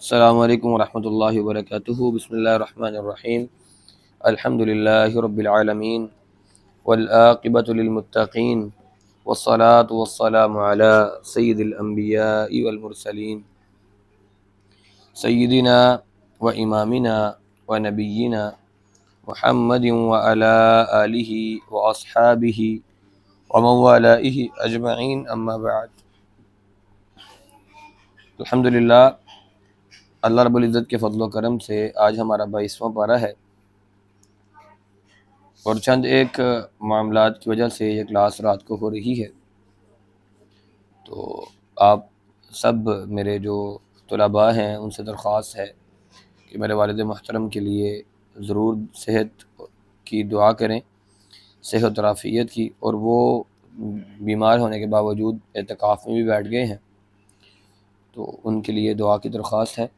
अस्सलामु अलैकुम वरहमतुल्लाहि वबरकातुहू। बिस्मिल्लाहिर्रहमानिर्रहीम। अल्हम्दुलिल्लाहि रब्बिल आलमीन वल आक़िबतु लिल मुत्तक़ीन वस्सलातु वस्सलामु अला सय्यिदिल अंबियाइ वल मुरसलीन सय्यिदिना व इमामिना व नबिय्यिना मुहम्मदिन व अला आलिहि व अस्हाबिहि व मन वालाहि अजमईन, अम्मा बाद। अल्हम्दुलिल्लाह, अल्लाह रब्बुल इज़्ज़त के फ़ज़ल व करम से आज हमारा 22वां पारा है और चंद एक मामलात की वजह से ये क्लास रात को हो रही है। तो आप सब मेरे जो तुलबा हैं उनसे दरख्वास्त है कि मेरे वालिद मोहतरम के लिए ज़रूर सेहत की दुआ करें, सेहत और आफ़ियत की। और वो बीमार होने के बावजूद एतकाफ़ में भी बैठ गए हैं, तो उनके लिए दुआ की दरख्वास्त है।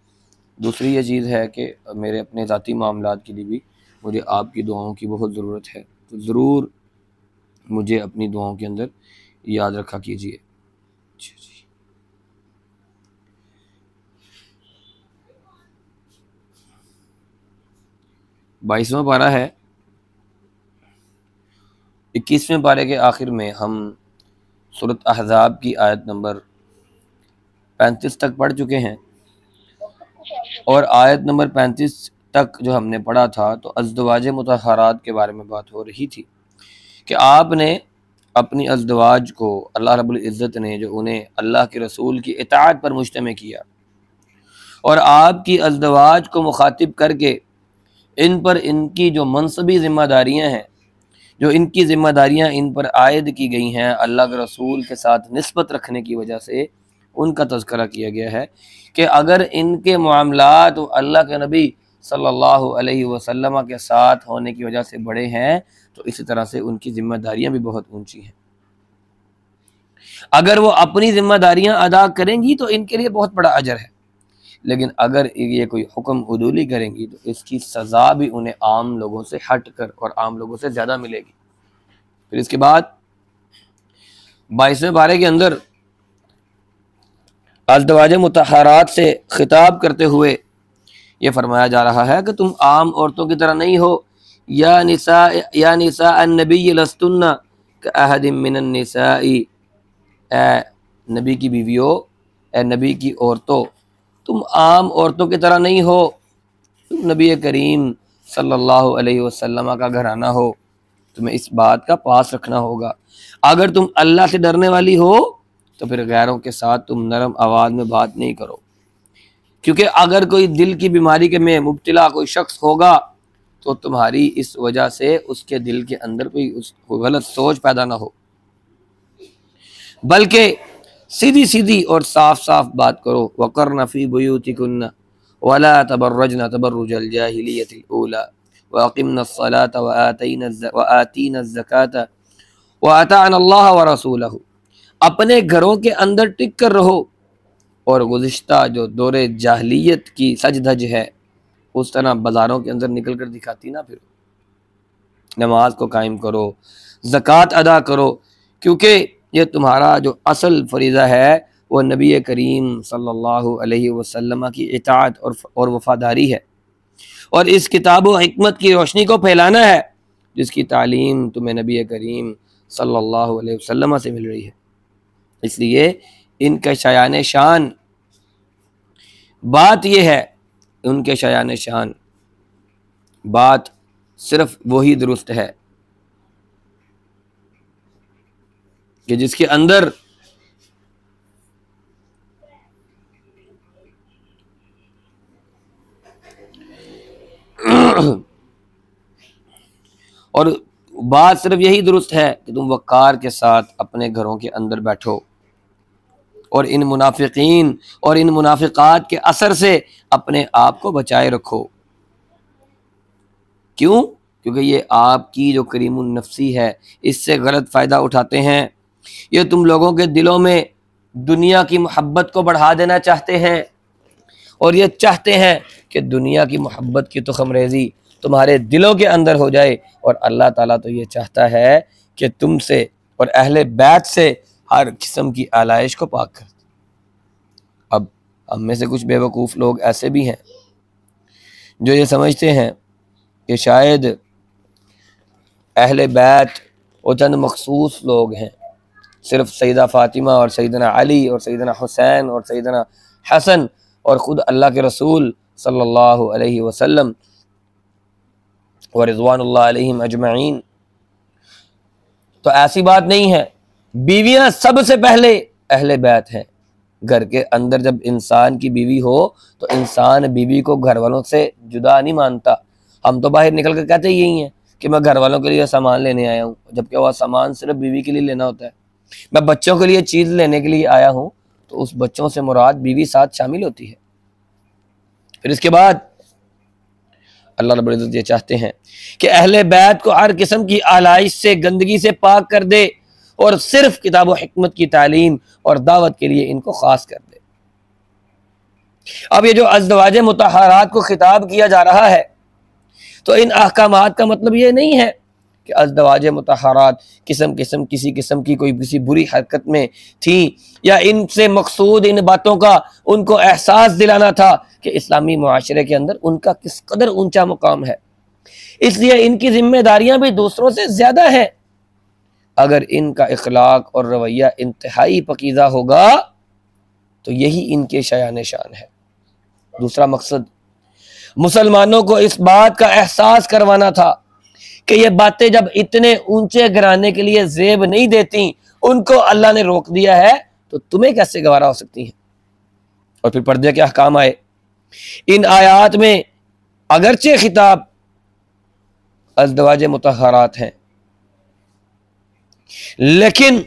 दूसरी ये चीज़ है कि मेरे अपने ज़ाती मामलात के लिए भी मुझे आपकी दुआओं की बहुत ज़रूरत है, तो ज़रूर मुझे अपनी दुआओं के अंदर याद रखा कीजिए। जी जी। 22वां पारा है। 21वें पारे के आखिर में हम सूरत अहज़ाब की आयत नंबर 35 तक पढ़ चुके हैं और आयत नंबर 35 तक जो हमने पढ़ा था तो अज़दवाज मुतहरात के बारे में बात हो रही थी कि आपने अपनी अज़दवाज को अल्लाह रब्बुल इज़्ज़त ने जो उन्हें अल्लाह के रसूल की इताअत पर मुज्तमे किया और आपकी अज़दवाज को मुखातिब करके इन पर इनकी जो मनसबी ज़िम्मेदारियाँ हैं, जो इनकी ज़िम्मेदारियाँ इन पर आयद की गई हैं अल्लाह के रसूल के साथ निस्बत रखने की वजह से, उनका तज़किरा किया गया है कि अगर इनके मामलात अल्लाह के नबी सल्लल्लाहु अलैहि वसल्लम के साथ होने की वजह से बड़े हैं, तो इसी तरह से उनकी ज़िम्मेदारियाँ भी बहुत ऊँची हैं। अगर वो अपनी ज़िम्मेदारियाँ अदा करेंगी तो इनके लिए बहुत बड़ा अजर है, लेकिन अगर ये कोई हुक्म उदूली करेंगी तो इसकी सज़ा भी उन्हें आम लोगों से हट कर और आम लोगों से ज़्यादा मिलेगी। फिर इसके बाद 22वें पारे के अंदर अज़दवाज मुतहरात से खिताब करते हुए ये फरमाया जा रहा है कि तुम आम औरतों की तरह नहीं हो। या निसा अन्नबी लस्तुन्ना कअहदिम मिनन निसाई, ए नबी की बीवियों, ए नबी की औरतों, तुम आम औरतों की तरह नहीं हो, तुम नबी करीम सल्लल्लाहु अलैहि वसल्लम का घराना हो, तुम्हें इस बात का पास रखना होगा। अगर तुम अल्लाह से डरने वाली हो तो फिर गैरों के साथ तुम नरम आवाज़ में बात नहीं करो, क्योंकि अगर कोई दिल की बीमारी के में मुब्तला कोई शख्स होगा तो तुम्हारी इस वजह से उसके दिल के अंदर कोई गलत सोच पैदा ना हो, बल्कि सीधी सीधी और साफ साफ बात करो। वक़र्न फ़ी बुयूतिकुन्ना वला तबर्रजना तबर्रुजल जाहिलियतिल ऊला व अक़िम्नस्सलात व आतीनज़्ज़कात व अताअना अल्लाह व रसूलहू, अपने घरों के अंदर टिक कर रहो और गुज़िश्ता जो दौरे जाहिलियत की सज धज है उस तरह बाज़ारों के अंदर निकल कर दिखाती ना फिरो। नमाज को कायम करो, ज़कात अदा करो, क्योंकि ये तुम्हारा जो असल फरीज़ा है वो नबी करीम सल्लल्लाहु अलैहि वसल्लम की इताअत और वफ़ादारी है, और इस किताब व हिकमत की रोशनी को फैलाना है जिसकी तालीम तुम्हें नबी करीम सल्लल्लाहु अलैहि वसल्लम से मिल रही है। इसलिए इनका शायान शान बात यह है, उनके शायान शान बात सिर्फ वही दुरुस्त है कि जिसके अंदर और बात सिर्फ यही दुरुस्त है कि तुम वक़ार के साथ अपने घरों के अंदर बैठो और इन मुनाफिकीन और इन मुनाफिकात के असर से अपने आप को बचाए रखो। क्यों? क्योंकि ये आपकी जो करीमुन नफ्सी है इससे गलत फ़ायदा उठाते हैं। ये तुम लोगों के दिलों में दुनिया की मोहब्बत को बढ़ा देना चाहते हैं और ये चाहते हैं कि दुनिया की मोहब्बत की तुखमरेज़ी तुम्हारे दिलों के अंदर हो जाए। और अल्लाह ताला तो ये चाहता है कि तुमसे और अहले बैत से हर किस्म की आलाइश को पाक कर। अब हम में से कुछ बेवकूफ़ लोग ऐसे भी हैं जो ये समझते हैं कि शायद अहले बैत वो चंद मखसूस लोग हैं, सिर्फ सैयदा फ़ातिमा और सैयदना अली और सैयदना हुसैन और सैयदना हसन और ख़ुद अल्लाह के रसूल सल्लल्लाहु अलैहि वसल्लम व रिज़वानुल्लाह अलैहिम अजमईन। तो ऐसी बात नहीं है, बीवियां सबसे पहले अहले बैत हैं। घर के अंदर जब इंसान की बीवी हो तो इंसान बीवी को घर वालों से जुदा नहीं मानता। हम तो बाहर निकल कर कहते यही हैं कि मैं घर वालों के लिए सामान लेने आया हूँ, जबकि वह सामान सिर्फ बीवी के लिए लेना होता है। मैं बच्चों के लिए चीज़ लेने के लिए आया हूँ तो उस बच्चों से मुराद बीवी साथ शामिल होती है। फिर इसके बाद अल्लाह रब्बुल इज़्ज़त ये चाहते हैं कि अहले बैत को हर किस्म की आलाइश से, गंदगी से पाक कर दे और सिर्फ किताब व हिकमत की तालीम और दावत के लिए इनको खास कर दे। अब ये जो अज़वाज मुतहरात को खिताब किया जा रहा है तो इन अहकामात का मतलब ये नहीं है कि अज़वाज मुतहरात किस्म किसी किस्म की कोई किसी बुरी हरकत में थी, या इनसे मकसूद इन बातों का उनको एहसास दिलाना था कि इस्लामी मुआशरे के अंदर उनका किस कदर ऊंचा मुकाम है, इसलिए इनकी जिम्मेदारियां भी दूसरों से ज़्यादा हैं। अगर इनका इखलाक और रवैया इंतहाई पकीज़ा होगा तो यही इनके शायान शान है। दूसरा मकसद मुसलमानों को इस बात का एहसास करवाना था कि ये बातें जब इतने ऊंचे गिराने के लिए जेब नहीं देती, उनको अल्लाह ने रोक दिया है, तो तुम्हें कैसे गवारा हो सकती हैं। और फिर पर्दे के अहकाम आए। इन आयात में अगरचे खिताब अज़वाज मुतहरात हैं, लेकिन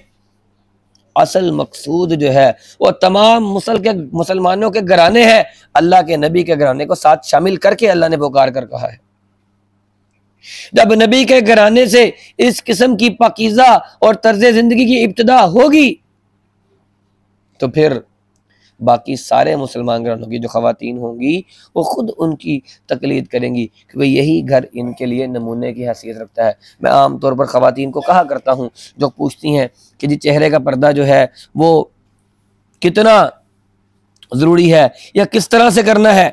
असल मकसूद जो है वो तमाम मुसलमानों के घराने हैं। अल्लाह के नबी के घराने को साथ शामिल करके अल्लाह ने पुकार कर कहा है। जब नबी के घराने से इस किस्म की पाकीज़ा और तर्ज जिंदगी की इब्तिदा होगी तो फिर बाकी सारे मुसलमान घरानों की जो ख़वातीन होंगी वो खुद उनकी तकलीद करेंगी, क्योंकि यही घर इनके लिए नमूने की हैसियत रखता है। मैं आम तौर पर ख़वातीन को कहा करता हूँ जो पूछती हैं कि जी चेहरे का पर्दा जो है वो कितना ज़रूरी है या किस तरह से करना है,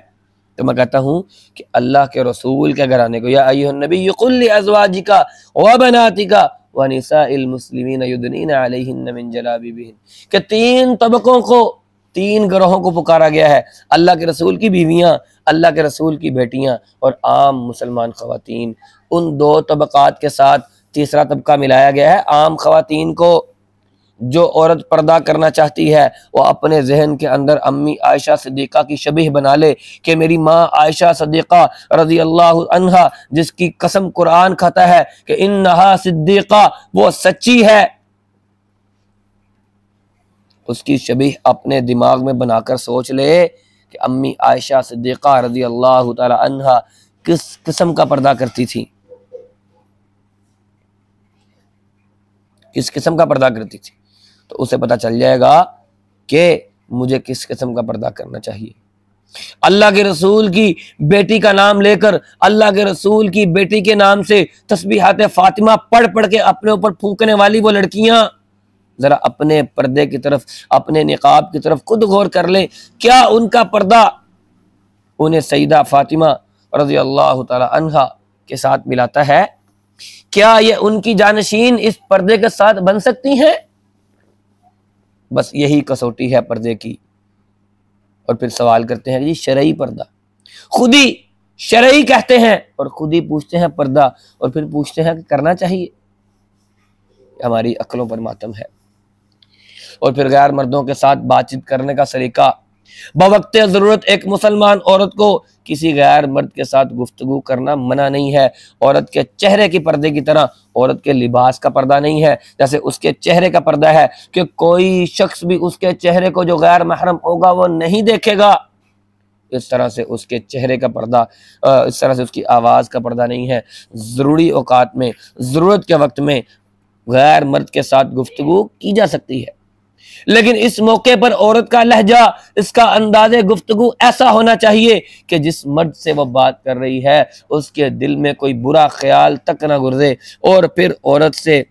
तो मैं कहता हूँ कि अल्लाह के रसूल के घराने को, या अय्युहन नबी कुल लिअज़वाजिका व बनातिका व निसाइल मुस्लिमीन युदनीना अलैहिन्ना मिन जलाबिबिहिन, कि तीन तबकों को, तीन ग्रोहों को पुकारा गया है। अल्लाह के रसूल की बीवियाँ, अल्लाह के रसूल की बेटियाँ और आम मुसलमान ख़वातीन। उन दो तबक़ात के साथ तीसरा तबका मिलाया गया है आम ख़वातीन को। जो औरत पर्दा करना चाहती है वो अपने जहन के अंदर अम्मी आयशा सिद्दीक़ा की शबीह बना ले कि मेरी माँ आयशा सिद्दीक़ा रज़ी अल्लाह अन्हा, जिसकी कसम कुरान खाता है कि इन्नहा सिद्दीक़ा, वो सच्ची है, उसकी शबीह अपने दिमाग में बनाकर सोच ले कि अम्मी आयशा सिद्दीक़ा रज़ी अल्लाह ताला अन्हा किस किस्म का पर्दा करती थी, किस किस्म का पर्दा करती थी, तो उसे पता चल जाएगा कि मुझे किस किस्म का पर्दा करना चाहिए। अल्लाह के रसूल की बेटी का नाम लेकर, अल्लाह के रसूल की बेटी के नाम से तस्बीहात फातिमा पढ़ पढ़ के अपने ऊपर फूंकने वाली वो लड़कियां, जरा अपने पर्दे की तरफ, अपने निकाब की तरफ खुद गौर कर लें। क्या उनका पर्दा उन्हें सईदा फातिमा रज़ी अल्लाह ताला अन्हा के साथ मिलाता है? क्या ये उनकी जानशीन इस पर्दे के साथ बन सकती हैं? बस यही कसौटी है पर्दे की। और फिर सवाल करते हैं जी शरई पर्दा, खुद ही शरई कहते हैं और खुद ही पूछते हैं पर्दा, और फिर पूछते हैं कि करना चाहिए। हमारी अक्लों पर मातम है। और फिर गैर मर्दों के साथ बातचीत करने का सलीका, बवक्त ज़रूरत एक मुसलमान औरत को किसी गैर मर्द के साथ गुफ्तगू करना मना नहीं है। औरत के चेहरे की पर्दे की तरह औरत के लिबास का पर्दा नहीं है, जैसे उसके चेहरे का पर्दा है कि कोई शख्स भी उसके चेहरे को जो गैर महरम होगा वो नहीं देखेगा। इस तरह से उसके चेहरे का पर्दा, इस तरह से उसकी आवाज़ का पर्दा नहीं है। ज़रूरी औकात में, ज़रूरत के वक्त में गैर मर्द के साथ गुफ्तगू की जा सकती है, लेकिन इस मौके पर औरत का लहजा, इसका अंदाज़े गुफ्तगू ऐसा होना चाहिए कि जिस मर्द से वो बात कर रही है उसके दिल में कोई बुरा ख्याल तक ना गुजरे और फिर औरत से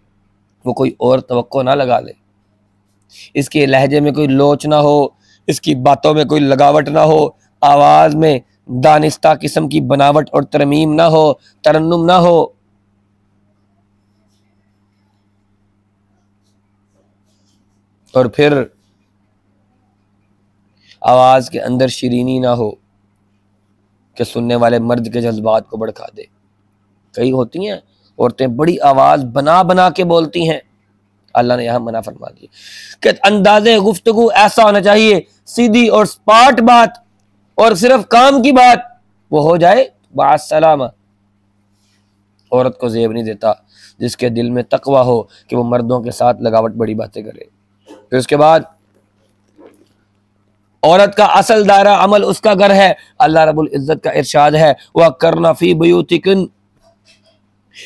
वो कोई और तवक्को ना लगा ले। इसके लहजे में कोई लोच ना हो, इसकी बातों में कोई लगावट ना हो, आवाज़ में दानिस्ता किस्म की बनावट और तरमीम ना हो, तरन्नुम ना हो। और फिर आवाज़ के अंदर शिरीनी ना हो कि सुनने वाले मर्द के जज्बात को भड़का दे। कई होती हैं औरतें बड़ी आवाज़ बना बना के बोलती हैं, अल्लाह ने यहाँ मना फरमा दिया कि अंदाज़े गुफ्तगू ऐसा होना चाहिए, सीधी और स्पाट बात और सिर्फ काम की बात वो हो जाए, बासलामा। औरत को ज़ेब नहीं देता जिसके दिल में तकवा हो कि वो मर्दों के साथ लगावट बड़ी बातें करे। फिर उसके बाद औरत का असल दायरा अमल उसका घर है। अल्लाह रब्बुल इज्जत का इरशाद है, वह करना फी बुयूतिकुन,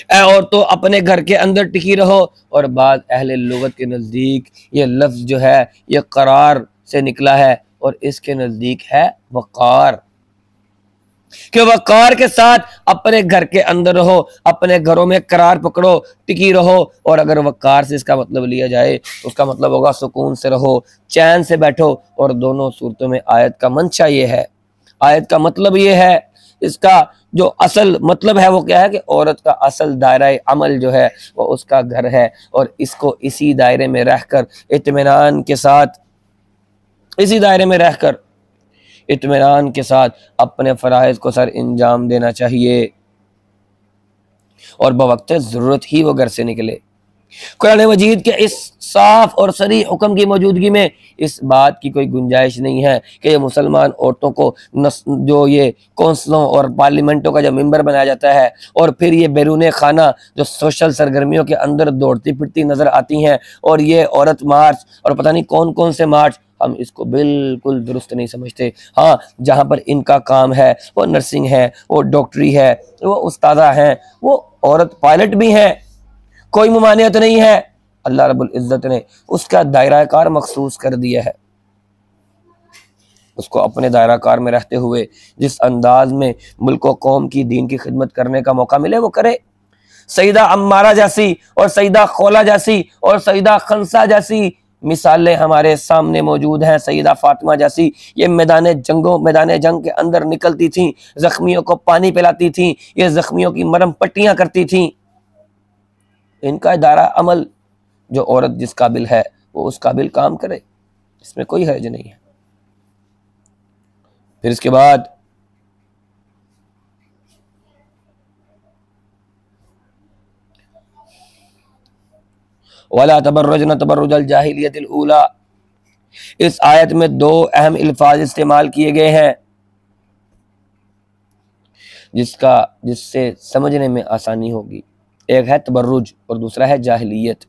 ऐ औरतों अपने घर के अंदर टिकी रहो। और बाद अहले लुगत के नज़दीक ये लफ्ज़ जो है ये करार से निकला है और इसके नज़दीक है वक़ार, कि वक़ार के साथ अपने घर के अंदर रहो, अपने घरों में करार पकड़ो, टिकी रहो। और अगर वक़ार से इसका मतलब लिया जाए तो उसका मतलब होगा सुकून से रहो, चैन से बैठो। और दोनों सूरतों में आयत का मंशा ये है, आयत का मतलब ये है, इसका जो असल मतलब है वो क्या है कि औरत का असल दायरा अमल जो है वो उसका घर है और इसको इसी दायरे में रहकर इत्मीनान के साथ, इसी दायरे में रहकर इत्मीनान के साथ अपने फ़राइज़ को सर अंजाम देना चाहिए और बवक्त ज़रूरत ही वो घर से निकले। कुरान मजीद के इस साफ और सरी हुक्म की मौजूदगी में इस बात की कोई गुंजाइश नहीं है कि ये मुसलमान औरतों को जो ये कौंसलों और पार्लियामेंटों का जो मेंबर बनाया जाता है और फिर ये बैरून खाना जो सोशल सरगर्मियों के अंदर दौड़ती फिरती नज़र आती हैं और ये औरत मार्च और पता नहीं कौन कौन से मार्च, हम इसको बिल्कुल दुरुस्त नहीं समझते। हाँ, जहाँ पर इनका काम है वो नर्सिंग है, वो डॉक्टरी है, वो उस्तादा हैं, वो औरत पायलट भी हैं, कोई मुमानियत नहीं है। अल्लाह रब्बुल इज़्ज़त ने उसका दायरा कार मखसूस कर दिया है, उसको अपने दायरा कार में रहते हुए जिस अंदाज में मुल्क व कौम की दीन की खिदमत करने का मौका मिले वो करे। सईदा अम्मारा जैसी और सईदा खौला जैसी और सईदा खंसा जैसी मिसालें हमारे सामने मौजूद हैं। सईदा फातिमा जैसी ये मैदान जंग के अंदर निकलती थीं, जख्मियों को पानी पिलाती थीं, ये जख्मियों की मरहम पट्टियाँ करती थीं। इनका दायरा अमल जो औरत जिस काबिल है वो उस काबिल काम करे, इसमें कोई हर्ज नहीं है। फिर इसके बाद वला तबर्रजना तबर्रुजल जाहिलियतिल ऊला, इस आयत में दो अहम अल्फाज इस्तेमाल किए गए हैं जिससे समझने में आसानी होगी। एक है तबर्रुज और दूसरा है जाहिलियत।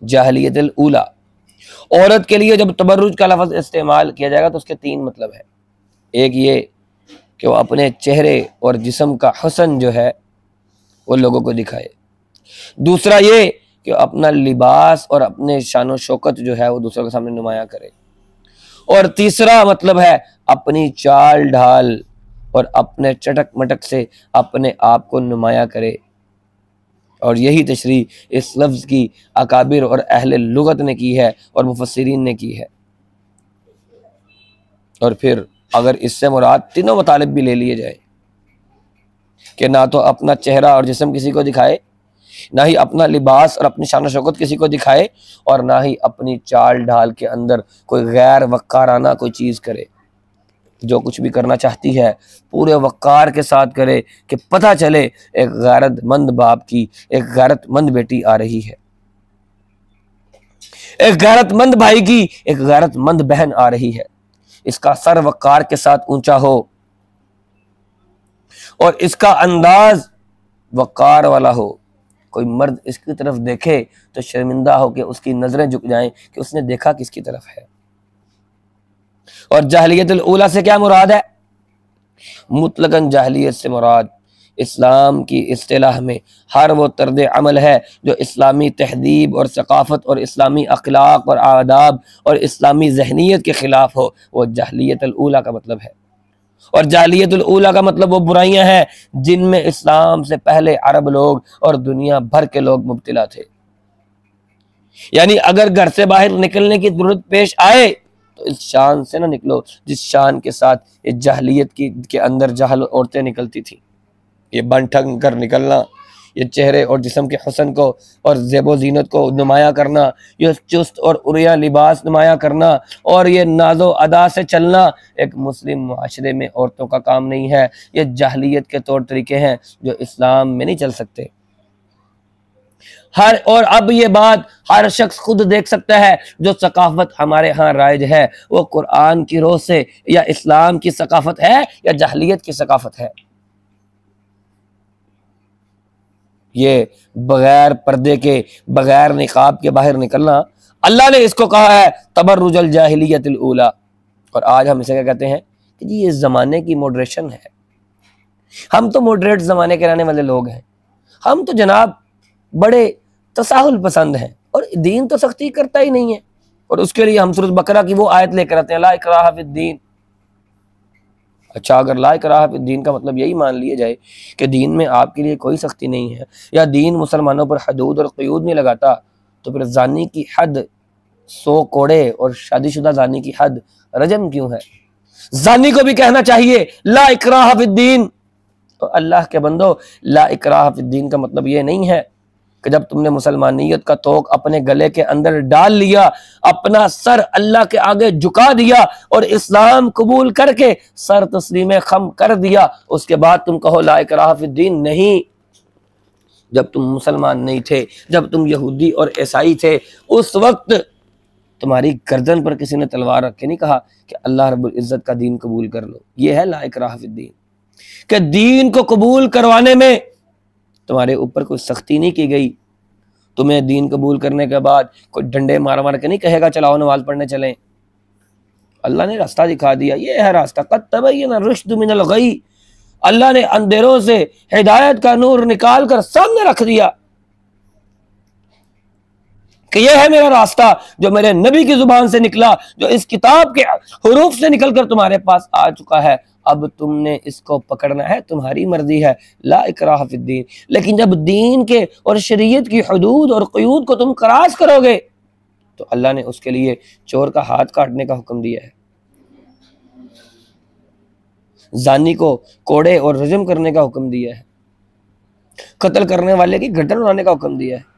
जाहिलियतुल ऊला, औरत के लिए जब तबर्रुज का लफ्ज़ इस्तेमाल किया जाएगा तो उसके तीन मतलब है। एक ये कि वो अपने चेहरे और जिस्म का हुस्न जो है वो लोगों को दिखाए, दूसरा ये कि अपना लिबास और अपने शान शौकत जो है वो दूसरों के सामने नुमाया करे, और तीसरा मतलब है अपनी चाल ढाल और अपने चटक मटक से अपने आप को नुमाया करे। और यही तशरीह इस लफ्ज़ की अकाबिर और अहले लुगत ने की है और मुफस्सिरीन ने की है। और फिर अगर इससे मुराद तीनों मुतालिब भी ले लिए जाए कि ना तो अपना चेहरा और जिस्म किसी को दिखाए, ना ही अपना लिबास और अपनी शान शौकत किसी को दिखाए, और ना ही अपनी चाल ढाल के अंदर कोई गैर वक़ाराना कोई चीज़ करे। जो कुछ भी करना चाहती है पूरे वक़ार के साथ करे कि पता चले एक गैरतमंद बाप की एक गैरतमंद बेटी आ रही है, एक गैरतमंद भाई की एक गैरतमंद बहन आ रही है। इसका सर वक़ार के साथ ऊंचा हो और इसका अंदाज वक़ार वाला हो। कोई मर्द इसकी तरफ देखे तो शर्मिंदा हो कि उसकी नज़रें झुक जाएं कि उसने देखा किसकी तरफ है। और जाहिलियतुल ऊला से क्या मुराद है? मुतलकन जाहिलियत से मुराद इस्लाम की इस्तिलाह में हर वो तर्द अमल है जो इस्लामी तहजीब और सकाफ़त और इस्लामी अखलाक और आदाब और इस्लामी जहनीत के ख़िलाफ़ हो, वो जाहिलियतुल ऊला का मतलब है। और जाहिलियतुल ऊला का मतलब वो बुराइयां हैं जिनमें इस्लाम से पहले अरब लोग और दुनिया भर के लोग मुब्तला थे। यानी अगर घर से बाहर निकलने की जरूरत पेश आए तो इस शान से ना निकलो जिस शान के साथ ये जाहिलियत के अंदर जाहल औरतें निकलती थी। ये बन ठग कर निकलना, ये चेहरे और जिस्म के हुस्न को और ज़ेबो ज़ीनत को नुमाया करना, ये चुस्त और उरिया लिबास नुमाया करना और ये नाजो अदा से चलना एक मुस्लिम मुआशरे में औरतों का काम नहीं है। ये जाहिलियत के तौर तरीके हैं जो इस्लाम में नहीं चल सकते। और अब ये बात हर शख्स खुद देख सकता है। जो सकाफत हमारे यहाँ राइज है वो कुरान की रोह से या इस्लाम की सकाफत है या जाहिलियत की सकाफत है। ये बगैर पर्दे के, बगैर निकाब के बाहर निकलना, अल्लाह ने इसको कहा है तबर्रुजुल जाहिलियतिल ऊला। और आज हम इसे क्या कहते हैं कि जी ये ज़माने की मॉडरेशन है। हम तो मॉडरेट ज़माने के रहने वाले लोग हैं। हम तो जनाब बड़े तसाहुल पसंद हैं और दीन तो सख्ती करता ही नहीं है। और उसके लिए हम सूरह बकरा की वो आयत लेकर आते हैं ला इकराहा फिद्दीन। अच्छा, अगर ला इकराहा फिद्दीन का मतलब यही मान लिया जाए कि दीन में आपके लिए कोई सख्ती नहीं है या दीन मुसलमानों पर हदूद और क़यूद नहीं लगाता, तो फिर जानी की हद 100 कोड़े और शादीशुदा जानी की हद रजम क्यों है? जानी को भी कहना चाहिए ला इकराहा फिद्दीन। तो अल्लाह के बंदो, ला इकराहा फिद्दीन का मतलब ये नहीं है कि जब तुमने मुसलमानियत का तोक अपने गले के अंदर डाल लिया, अपना सर अल्लाह के आगे झुका दिया और इस्लाम कबूल करके सर तस्लीम खम कर दिया, उसके बाद तुम कहो ला इकराहा फिद्दीन। नहीं, जब तुम मुसलमान नहीं थे, जब तुम यहूदी और ईसाई थे, उस वक्त तुम्हारी गर्दन पर किसी ने तलवार रख के नहीं कहा कि अल्लाह रब्बुल इज्जत का दीन कबूल कर लो। ये है ला इकराहा फिद्दीन, कि दीन को कबूल करवाने में तुम्हारे ऊपर कोई सख्ती नहीं की गई। तुम्हें दीन कबूल करने के बाद कोई डंडे मार मार के नहीं कहेगा चलाओ नमाज पढ़ने चलें। अल्लाह ने रास्ता दिखा दिया, ये है रास्ता, क़द तबय्यन रुश्द मिनल गई। अल्लाह ने अंधेरों से हिदायत का नूर निकाल कर सामने रख दिया कि यह है मेरा रास्ता जो मेरे नबी की जुबान से निकला, जो इस किताब के हुरूफ से निकलकर तुम्हारे पास आ चुका है। अब तुमने इसको पकड़ना है, तुम्हारी मर्जी है, ला इकराहा फिद्दीन। लेकिन जब दीन के और शरीयत की हदूद और क़यूद को तुम क्रॉस करोगे तो अल्लाह ने उसके लिए चोर का हाथ काटने का हुक्म दिया है, जानी को कोड़े और रजम करने का हुक्म दिया है, कत्ल करने वाले की गर्दन उड़ाने का हुक्म दिया है।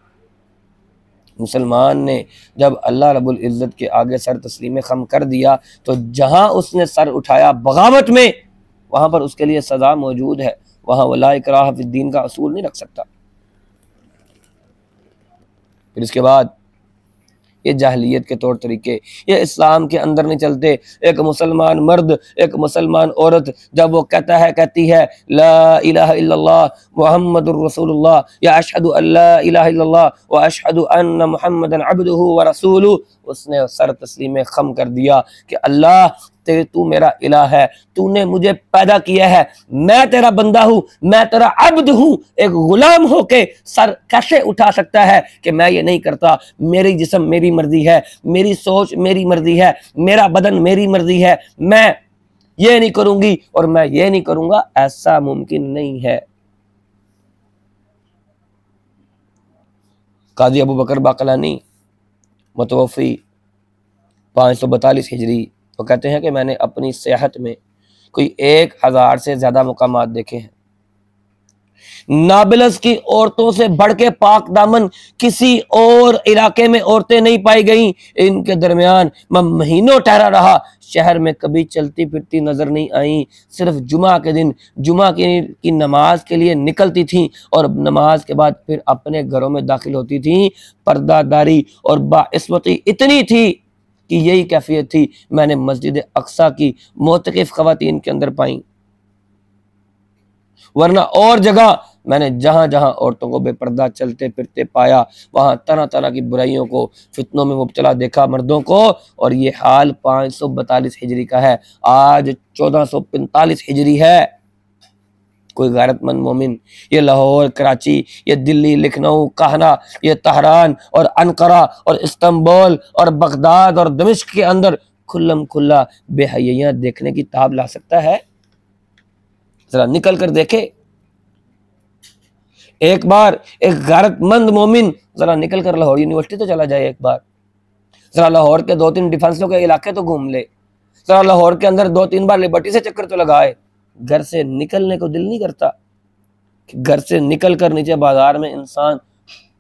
मुसलमान ने जब अल्लाह रब्बुल इज़्ज़त के आगे सर तस्लीम खम कर दिया तो जहां उसने सर उठाया बगावत में, वहां पर उसके लिए सज़ा मौजूद है। वहां ला इकराहा फिद्दीन का असूल नहीं रख सकता। फिर इसके बाद ये जाहिलियत के तौर तरीके, ये इस्लाम के अंदर नहीं चलते। एक मुसलमान मर्द, एक मुसलमान औरत जब वो कहती है ला इलाहा इल्लल्लाह मुहम्मदुर रसूलुल्लाह या अशहदु अल्ला इलाहा इल्लल्लाह व अशहदु अन्ना मुहम्मदन अब्दुहु व रसूलुहु, उसने सर तस्लीम खम कर दिया कि अल्लाह तू मेरा इलाह है, तूने मुझे पैदा किया है, मैं तेरा बंदा हूं, मैं तेरा अब्द हूं। एक गुलाम होके सर कैसे उठा सकता है कि मैं ये नहीं करता, मेरी जिस्म मेरी मर्जी है, मेरी सोच मेरी मर्जी है, मेरा बदन मेरी मर्जी है, मैं ये नहीं करूंगी और मैं ये नहीं करूंगा, ऐसा मुमकिन नहीं है। काजी अबू बकर बाकलानी मुतवफ़ी 542 हिजरी, वो कहते हैं कि मैंने अपनी सेहत में कोई 1000 से ज़्यादा मुकामात देखे हैं। नाबिलस की औरतों से बढ़ के पाक दामन किसी और इलाके में औरतें नहीं पाई गईं। इनके दरमियान मैं महीनों ठहरा रहा, शहर में कभी चलती फिरती नजर नहीं आई। सिर्फ जुमा के दिन जुमा की नमाज के लिए निकलती थीं और नमाज के बाद फिर अपने घरों में दाखिल होती थीं। पर्दादारी और बाइस्मती इतनी थी कि यही कैफियत थी मैंने मस्जिद अक्सा की मोतकिफ ख़वातीन के अंदर पाई, वरना और जगह मैंने जहाँ जहाँ औरतों को बेपर्दा चलते फिरते पाया वहाँ तरह तरह की बुराइयों को, फितनों में मुब्तला देखा मर्दों को। और ये हाल 542 हिजरी का है, आज 1445 हिजरी है। कोई गैरतमंद मोमिन ये लाहौर, कराची, ये दिल्ली, लखनऊ, काहना, ये तहरान और अनकरा और इस्तांबुल और बगदाद और दमिश्क के अंदर खुल्लम खुल्ला बेहयाइयां देखने की ताब ला सकता है? जरा निकल कर देखे। एक बार एक गैरतमंद मोमिन जरा निकल कर लाहौर यूनिवर्सिटी तो चला जाए, एक बार जरा लाहौर के 2-3 डिफेंसों के इलाके तो घूम ले, जरा लाहौर के अंदर 2-3 बार लिबर्टी से चक्कर तो लगाए। घर से निकलने को दिल नहीं करता कि घर से निकल कर नीचे बाजार में इंसान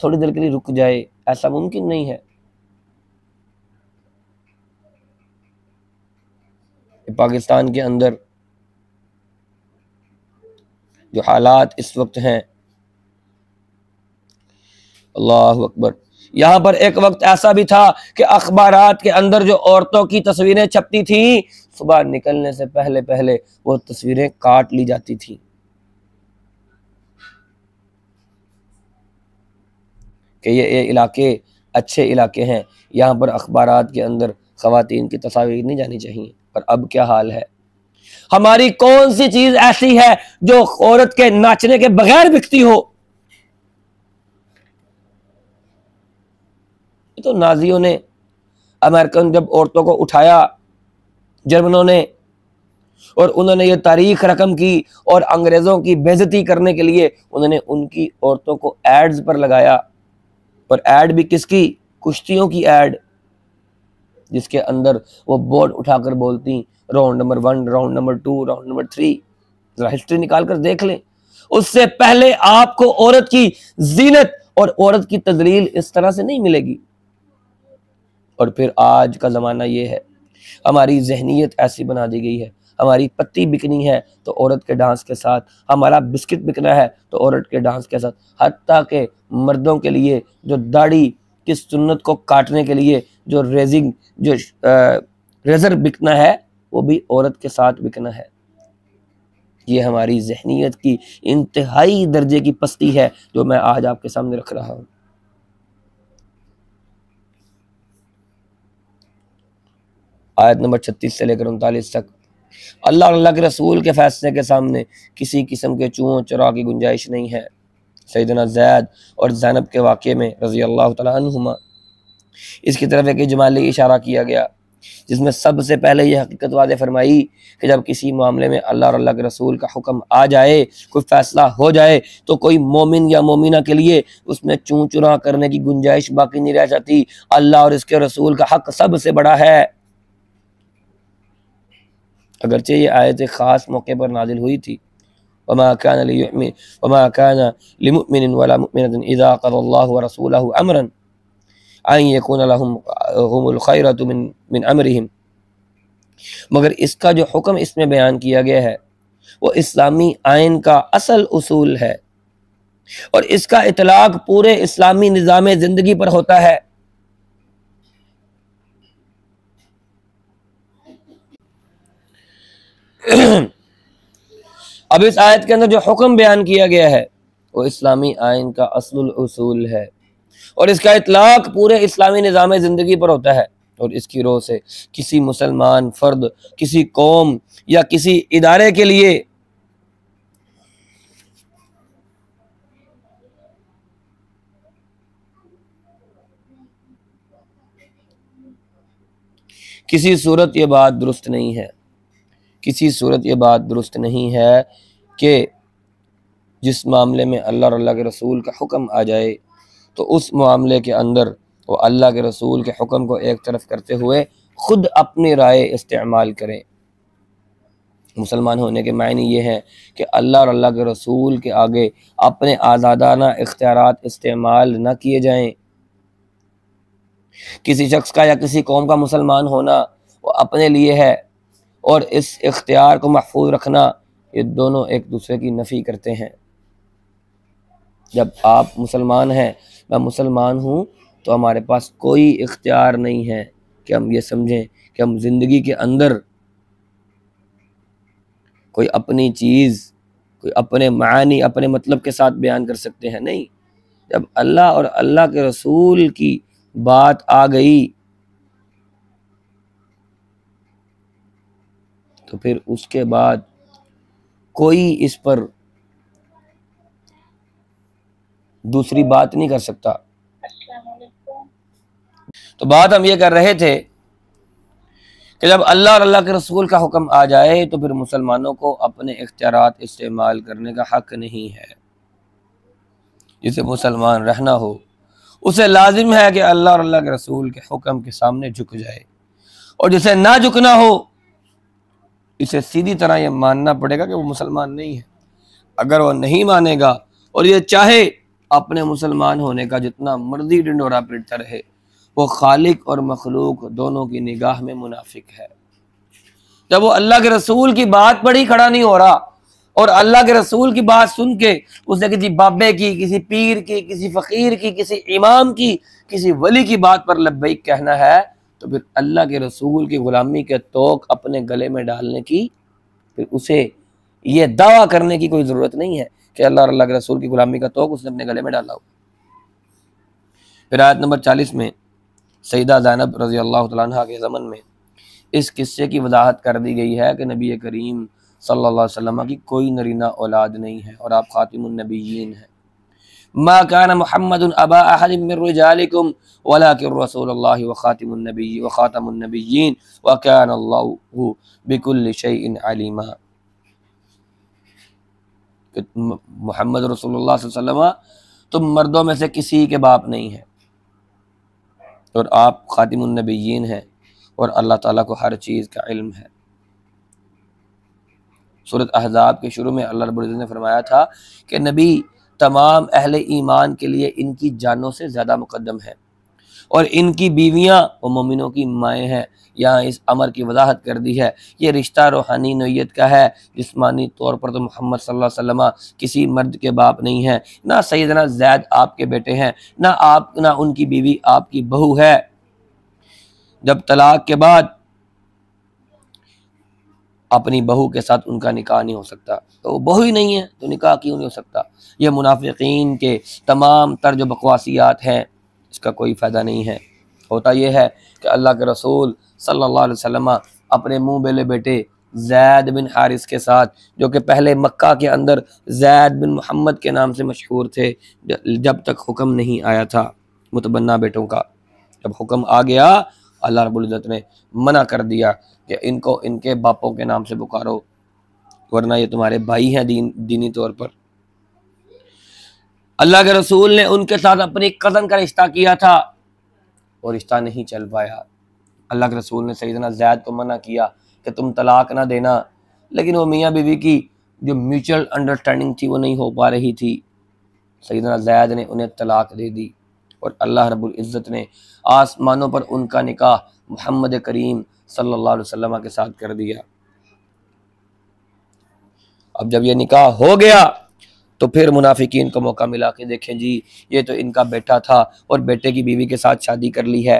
थोड़ी देर के लिए रुक जाए? ऐसा मुमकिन नहीं है। पाकिस्तान के अंदर जो हालात इस वक्त हैं, अल्लाह अकबर। यहाँ पर एक वक्त ऐसा भी था कि अखबारात के अंदर जो औरतों की तस्वीरें छपती थी, सुबह निकलने से पहले पहले वो तस्वीरें काट ली जाती थी कि ये इलाके अच्छे इलाके हैं, यहाँ पर अखबारात के अंदर ख़वातीन की तस्वीर नहीं जानी चाहिए। पर अब क्या हाल है? हमारी कौन सी चीज ऐसी है जो औरत के नाचने के बगैर बिकती हो? तो नाजियों ने, अमेरिकन जब औरतों को उठाया, जर्मनों ने, और उन्होंने ये तारीख रकम की और अंग्रेजों की बेइज्जती करने के लिए उन्होंने उनकी औरतों को एड्स पर लगाया। और एड भी किसकी? कुश्तियों की एड, जिसके अंदर वो बोर्ड उठाकर बोलती round number 1, round number 2, round number 3। जरा हिस्ट्री निकाल कर देख लें। उससे पहले आपको औरत की जीनत और औरत की तजलील इस तरह से नहीं मिलेगी। और फिर आज का ज़माना ये है, हमारी जहनीत ऐसी बना दी गई है, हमारी पत्ती बिकनी है तो औरत के डांस के साथ, हमारा बिस्किट बिकना है तो औरत के डांस के साथ, हत्ता के मर्दों के लिए जो दाढ़ी की सुन्नत को काटने के लिए जो रेजर बिकना है वो भी औरत के साथ बिकना है। ये हमारी जहनीत की इंतहाई दर्जे की पस्ती है जो मैं आज आपके सामने रख रहा हूँ। आयत नंबर 36 से लेकर 39 तक, अल्लाह और अल्लाह के रसूल के फैसले के सामने किसी किस्म के चूहों चुरा की गुंजाइश नहीं है। सैयदना ज़ैद और ज़ैनब के वाक़े में रज़ी अल्लाह तआला अन्हुमा इसकी तरफ एक इजमाली इशारा किया गया, जिसमें सबसे पहले ये हकीकत वाज़ेह फरमाई कि जब किसी मामले में अल्लाह और अल्लाह के रसूल का हुक्म आ जाए, कोई फ़ैसला हो जाए, तो कोई मोमिन या मोमिना के लिए उसमें चूँ चुरा करने की गुंजाइश बाकी नहीं रह जाती। अल्लाह और इसके रसूल का हक़ सबसे बड़ा है। अगरचे ये आयत ख़ास मौके पर नाजिल हुई थी, वमा कान लिमुमिनिन वला मुमिनतिन इज़ा क़ज़ल्लाहु व रसूलुहु अमरन अन यकून लहुमुल खैरतु मिन अमरिहिम, मगर इसका जो हुक्म इसमें बयान किया गया है वो इस्लामी आइन का असल उसूल है और इसका इतलाक पूरे इस्लामी निज़ाम ज़िंदगी पर होता है। अब इस आयत के अंदर जो हुक्म बयान किया गया है वो इस्लामी आइन का असलुल उसूल है और इसका इतलाक पूरे इस्लामी निज़ाम ज़िंदगी पर होता है। और इसकी रोह से किसी मुसलमान फ़र्द, किसी कौम या किसी इदारे के लिए किसी सूरत ये बात दुरुस्त नहीं है, किसी सूरत ये बात दुरुस्त नहीं है कि जिस मामले में अल्लाह और अल्लाह के रसूल का हुक्म आ जाए तो उस मामले के अंदर वो अल्लाह के रसूल के हुक्म को एक तरफ करते हुए ख़ुद अपनी राय इस्तेमाल करें। मुसलमान होने के मायने ये हैं कि अल्लाह और अल्लाह के रसूल के आगे अपने आज़ादाना इख्तियारात इस्तेमाल न किए जाएं। किसी शख्स का या किसी कौम का मुसलमान होना वो अपने लिए है और इस इख्तियार को महफूज रखना, ये दोनों एक दूसरे की नफ़ी करते हैं। जब आप मुसलमान हैं, मैं मुसलमान हूँ, तो हमारे पास कोई इख्तियार नहीं है कि हम ये समझें कि हम ज़िंदगी के अंदर कोई अपनी चीज़, कोई अपने मानी अपने मतलब के साथ बयान कर सकते हैं, नहीं। जब अल्लाह और अल्लाह के रसूल की बात आ गई तो फिर उसके बाद कोई इस पर दूसरी बात नहीं कर सकता। तो बात हम ये कर रहे थे कि जब अल्लाह और अल्लाह के रसूल का हुक्म आ जाए तो फिर मुसलमानों को अपने इख्तियारात इस्तेमाल करने का हक नहीं है। जिसे मुसलमान रहना हो उसे लाजिम है कि अल्लाह और अल्लाह के रसूल के हुक्म के सामने झुक जाए, और जिसे ना झुकना हो इसे सीधी तरह यह मानना पड़ेगा कि वो मुसलमान नहीं है। अगर वो नहीं मानेगा और ये चाहे अपने मुसलमान होने का जितना मर्जी ढिंढोरा पीटता रहे, वो खालिक और मखलूक दोनों की निगाह में मुनाफिक है। जब वो अल्लाह के रसूल की बात पर ही खड़ा नहीं हो रहा और अल्लाह के रसूल की बात सुन के उसने किसी बाबे की, किसी पीर की, किसी फकीर की, किसी इमाम की, किसी वली की बात पर लब्बैक कहना है, तो फिर अल्लाह के रसूल की गुलामी के तोक अपने गले में डालने की, फिर उसे ये दावा करने की कोई ज़रूरत नहीं है कि अल्लाह और अल्लाह के रसूल की गुलामी का तोक उसने अपने गले में डाला हो। फिर आयत नंबर 40 में सईदा ज़ैनब रज़ी अल्लाह तआला अन्हा के ज़मन में इस किस्से की वजाहत कर दी गई है कि नबी करीम सल्लल्लाहु अलैहि वसल्लम की कोई नरीना औलाद नहीं है और आप खातिमुन नबिय्यीन हैं। मा कान मुहम्मदुन अबा अहदिम मिन रिजालिकुम वलाकिन रसूलुल्लाह व खातिमुन नबिय्यीन व कान अल्लाहु बिकुल्लि शैइन अलीमा। मोहम्मद रसूलुल्लाह सल्लल्लाहु अलैहि वसल्लम तुम मर्दों में से किसी के बाप नहीं है और आप खातिमुन नबिय्यीन हैं और अल्लाह ताला को हर चीज़ का इल्म है। सूरत अहज़ाब के शुरू में अल्लाह रब्बुल इज़्ज़त ने फरमाया था कि नबी तमाम अहले ईमान के लिए इनकी जानों से ज़्यादा मुक़द्दम है और इनकी बीवियाँ व मोमिनों की माएँ हैं। यहाँ इस अमर की वजाहत कर दी है। ये रिश्ता रूहानी नौइयत का है। जिस्मानी तौर पर तो मोहम्मद सल्लल्लाहु अलैहि वसल्लम किसी मर्द के बाप नहीं हैं, ना सैयदना ज़ैद आपके बेटे हैं, ना उनकी बीवी आपकी बहू है। जब तलाक के बाद अपनी बहू के साथ उनका निकाह नहीं हो सकता, तो वो बहू ही नहीं है तो निकाह क्यों नहीं हो सकता। ये मुनाफिकीन के तमाम तर जो बकवासियात हैं इसका कोई फ़ायदा नहीं है। होता यह है कि अल्लाह के रसूल सल्लल्लाहु अलैहि वसल्लम अपने मुँह बेले बेटे ज़ैद बिन हारिस के साथ, जो कि पहले मक्का के अंदर ज़ैद बिन मोहम्मद के नाम से मशहूर थे जब तक हुक्म नहीं आया था मुतबन्ना बेटों का, जब हुक्म आ गया अल्लाह रब्बुल इज़्ज़त ने मना कर दिया कि इनको इनके बापों के नाम से पुकारो वरना ये तुम्हारे भाई हैं दीनी तौर पर। अल्लाह के रसूल ने उनके साथ अपनी कज़न का रिश्ता किया था और रिश्ता नहीं चल पाया। अल्लाह के रसूल ने सैयदना ज़ैद को मना किया कि तुम तलाक ना देना, लेकिन वो मियाँ बीवी की जो म्यूचुअल अंडरस्टैंडिंग थी वो नहीं हो पा रही थी। सैयदना ज़ैद ने उन्हें तलाक दे दी और अल्लाह रब्बुल इज़्ज़त ने आसमानों पर उनका निकाह मोहम्मद करीम सल्लल्लाहु अलैहि वसल्लम के साथ कर दिया। अब जब ये निकाह हो गया तो फिर मुनाफिकीन को मौका मिला कि देखें जी ये तो इनका बेटा था और बेटे की बीवी के साथ शादी कर ली है।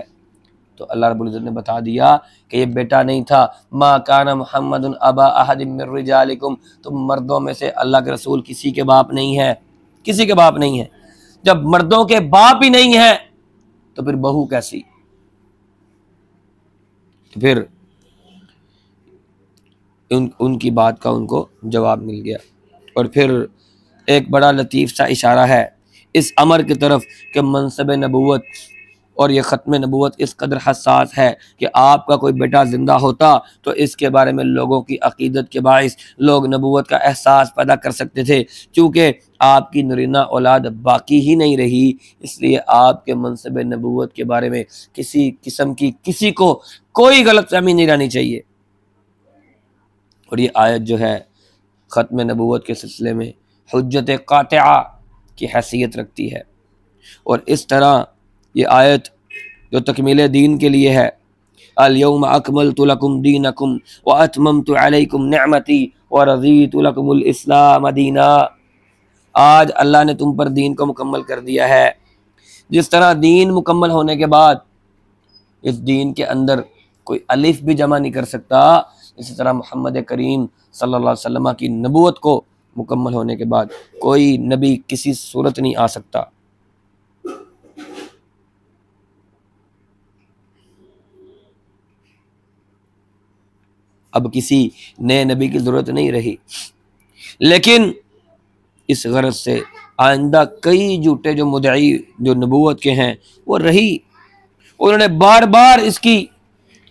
तो अल्लाह रब्बुल इज़्ज़त ने बता दिया कि ये बेटा नहीं था। मा काना मुहम्मदुन अबा अहदिम मिन रिजालिकुम, तुम मर्दों में से अल्लाह के रसूल किसी के बाप नहीं है, किसी के बाप नहीं है। जब मर्दों के बाप ही नहीं है तो फिर बहू कैसी। तो फिर उनकी बात का उनको जवाब मिल गया। और फिर एक बड़ा लतीफ़ सा इशारा है इस अमर की तरफ कि मनसब नबूवत और ये ख़त्म नबूवत इस कदर हसास है कि आपका कोई बेटा ज़िंदा होता तो इसके बारे में लोगों की अक़ीदत के बाइस लोग नबूवत का एहसास पैदा कर सकते थे। चूँकि आपकी नरीना औलाद बाकी ही नहीं रही, इसलिए आपके मनसब नबूवत के बारे में किसी किस्म की किसी को कोई गलतफ़हमी नहीं रहनी चाहिए। और ये आयत जो है ख़त्म नबूवत के सिलसिले में हुज्जत क़ातिआ की हैसियत रखती है। और इस तरह ये आयत जो तकमील दीन के लिए है, अल यौम अकमलतु लकुम दीनकुम व अतममतु अलैकुम निअमती व रज़ीतु लकुमुल इस्लाम दीना। आज अल्लाह ने तुम पर दीन को मुकम्मल कर दिया है। जिस तरह दीन मुकम्मल होने के बाद इस दीन के अंदर कोई अलिफ भी जमा नहीं कर सकता, इसी तरह मोहम्मद करीम सल्लल्लाहु अलैहि वसल्लम की नबूवत को मुकम्मल होने के बाद कोई नबी किसी सूरत नहीं आ सकता। अब किसी नए नबी की ज़रूरत नहीं रही, लेकिन इस गरज से आइंदा कई झूठे जो मुद्दई जो नबूवत के हैं वो रही, उन्होंने बार बार इसकी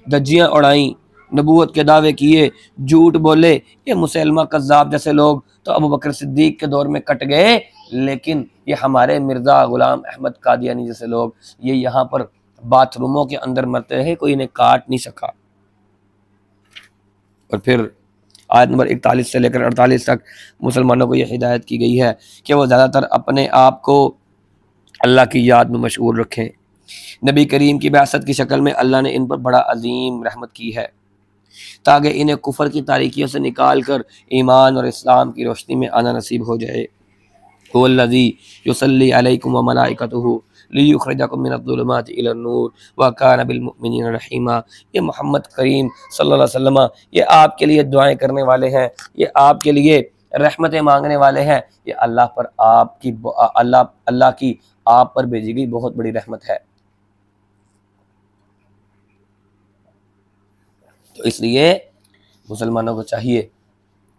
धज्जियाँ उड़ाई, नबूवत के दावे किए, झूठ बोले। ये मुसलमा कज़्ज़ाब जैसे लोग तो अबू बकर सिद्दीक के दौर में कट गए, लेकिन ये हमारे मिर्ज़ा गुलाम अहमद कादियानी जैसे लोग ये यहाँ पर बाथरूमों के अंदर मरते रहे, कोई इन्हें काट नहीं सका। और फिर आयत नंबर 41 से लेकर 48 तक मुसलमानों को यह हिदायत की गई है कि वो ज़्यादातर अपने आप को अल्लाह की याद में मशगूल रखें। नबी करीम की बासत की शक्ल में अल्लाह ने इन पर बड़ा अजीम रहमत की है ताकि इन्हें कुफर की तारीकियों से निकाल कर ईमान और इस्लाम की रोशनी में आना नसीब हो जाए। हुवल्लज़ी युसल्ली अलैकुम व मलाइकतुहु लियुखरिजकुम मिनज़्ज़ुलुमाति इलन-नूर व काना बिल-मुमिनीना रहीमा। ये मोहम्मद करीम सल्लल्लाहु अलैहि वसल्लम ये आपके लिए दुआएं करने वाले हैं, ये आपके लिए रहमतें मांगने वाले हैं। ये अल्लाह पर आपकी अल्लाह की आप पर भेजी गई बहुत बड़ी रहमत है। तो इसलिए मुसलमानों को चाहिए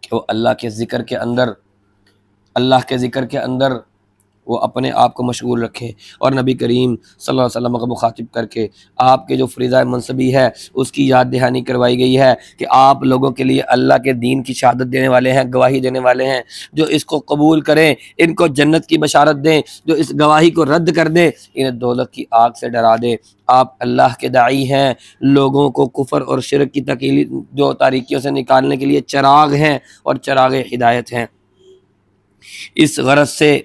कि वो अल्लाह के ज़िक्र के अंदर वो अपने आप को मशगूल रखें और नबी करीम सल्लल्लाहु अलैहि वसल्लम को मुखातिब करके आपके जो फ़रीज़ा मनसबी है उसकी याद दहानी करवाई गई है कि आप लोगों के लिए अल्लाह के दीन की शहादत देने वाले हैं, गवाही देने वाले हैं। जो इसको कबूल करें इनको जन्नत की बशारत दें, जो इस गवाही को रद्द कर दें इन्हें दोज़ख की आग से डरा दें। आप अल्लाह के दाई हैं, लोगों को कुफर और शिरक की तकीली जो तारीकियों से निकालने के लिए चराग हैं और चराग हिदायत हैं। इस गरज से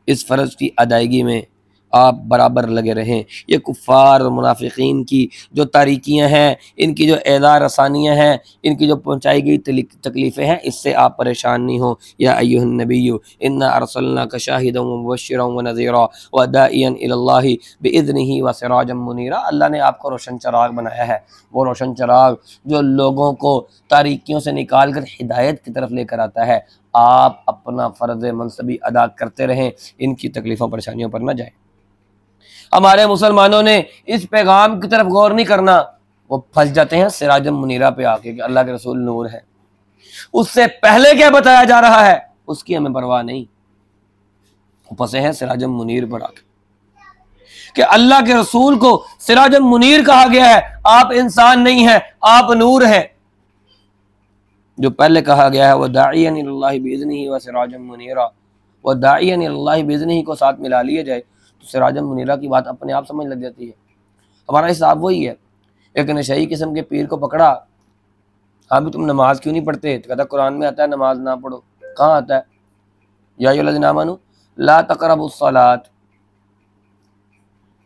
इस फ़र्ज़ की अदायगी में आप बराबर लगे रहें। ये कुफ़ार और मुनाफिकीन की जो तारीकियाँ हैं, इनकी जो एज़ार रसानियाँ हैं, इनकी जो पहुँचाई गई तकलीफ़ें हैं, इससे आप परेशान नहीं हो। या अय्युहन नबिय्यु इन्ना अर्सलनाका शाहिदन व मुबश्शिरन व नज़ीरा व दाइयन इलल्लाहि बिइज़्निही व सिराजम मुनीरा। अल्लाह ने आपको रोशन चराग बनाया है, वो रोशन चराग जो लोगों को तारीकियों से निकाल कर हिदायत की तरफ लेकर आता है। आप अपना फ़र्ज़ मनसबी अदा करते रहें, इनकी तकलीफ़ों परेशानियों पर न जाएं। हमारे मुसलमानों ने इस पैगाम की तरफ गौर नहीं करना, वो फंस जाते हैं सिराजम मुनीरा पे आके कि अल्लाह के रसूल नूर है। उससे पहले क्या बताया जा रहा है उसकी हमें परवाह नहीं, वो फंसे हैं सिराजम मुनीर पर आके कि अल्लाह के रसूल को सिराजम मुनीर कहा गया है। आप इंसान नहीं हैं, आप नूर हैं। जो पहले कहा गया है वह दाइयन इलल्लाहि बिइज़्निही व सिराजम मुनीरा, वह दाइयन इलल्लाहि बिइज़्निही को साथ मिला लिया जाए तो सिराजम मुनीरा की बात अपने आप समझ लग जाती है। हमारा हिसाब वही है। एक नशई किस्म के पीर को पकड़ा, हाँ भी तुम नमाज क्यों नहीं पढ़ते? तो कहता कुरान में आता है नमाज ना पढ़ो। कहाँ आता है? या अय्युहल्लज़ीना आमनू ला तक़रबुस सलात,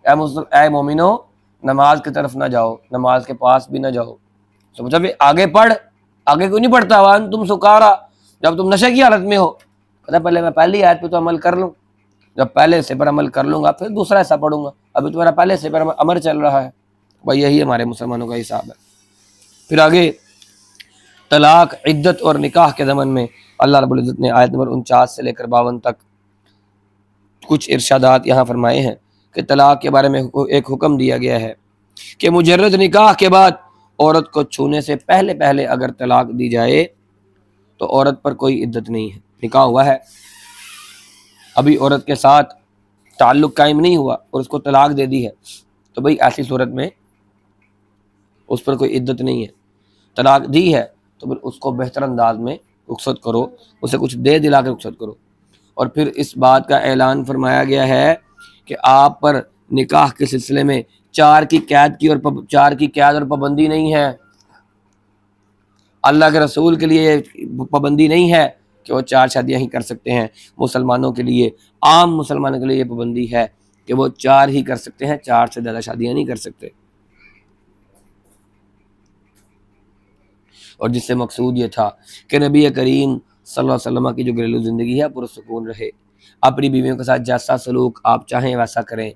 ऐ मोमिनो नमाज की तरफ ना जाओ, नमाज के पास भी ना जाओ। तो जब आगे पढ़, आगे क्यों नहीं पढ़ता? वान तुम सुकारा, जब तुम नशे की हालत में हो। कहता पहले मैं पहली आयत पे तो अमल कर लूँ, जब पहले हिस्से पर अमल कर लूँगा फिर दूसरा हिस्सा पढ़ूंगा। अभी तुम्हारा पहले हिस्से पर अमल चल रहा है। भाई यही हमारे मुसलमानों का हिसाब है। फिर आगे तलाक, इद्दत और निकाह के ज़मन में अल्लाह रब्बुल इज़्ज़त ने आयत नंबर 49 से लेकर 52 तक कुछ इरशादात यहाँ फरमाए हैं कि तलाक के बारे में एक हुक्म दिया गया है कि मुजर्रद निकाह के बाद औरत को छूने से पहले पहले अगर तलाक दी जाए तो औरत पर कोई इद्दत नहीं है। निकाह हुआ है, अभी औरत के साथ ताल्लुक़ कायम नहीं हुआ और उसको तलाक दे दी है, तो भाई ऐसी सूरत में उस पर कोई इद्दत नहीं है। तलाक दी है तो फिर उसको बेहतर अंदाज में रुखसत करो, उसे कुछ दे दिला के रुखसत करो। और फिर इस बात का ऐलान फरमाया गया है कि आप पर निकाह के सिलसिले में 4 की कैद और पाबंदी नहीं है। अल्लाह के रसूल के लिए पाबंदी नहीं है कि वो 4 शादियाँ ही कर सकते हैं। मुसलमानों के लिए, आम मुसलमानों के लिए ये पाबंदी है कि वो 4 ही कर सकते हैं, 4 से ज़्यादा शादियाँ नहीं कर सकते। और जिससे मकसूद ये था कि नबी करीम सल्लल्लाहु अलैहि वसल्लम की जो घरेलू ज़िंदगी है पुरसुकून रहे। अपनी बीवियों के साथ जैसा सलूक आप चाहें वैसा करें,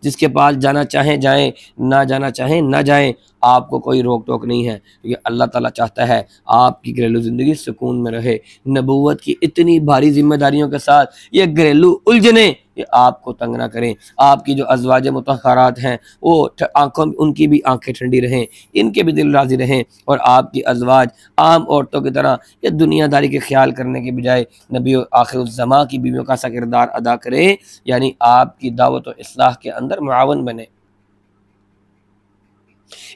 जिसके पास जाना चाहें जाएं, ना जाना चाहें ना जाएं, आपको कोई रोक टोक नहीं है, क्योंकि अल्लाह ताला चाहता है आपकी घरेलू ज़िंदगी सुकून में रहे। नबूवत की इतनी भारी जिम्मेदारियों के साथ ये घरेलू उलझने ये आपको तंग ना करें। आपकी जो अज़वाज मुतहरात हैं वो आँखों उनकी भी आंखें ठंडी रहें, इनके भी दिल राज़ी रहें, और आपकी अज़वाज आम औरतों की तरह ये दुनियादारी के ख्याल करने के बजाय नबी आखिरुज़्ज़मा की बीवियों का सा किरदार अदा करें, यानी आपकी दावत और इस्लाह के अंदर मुआवन बने।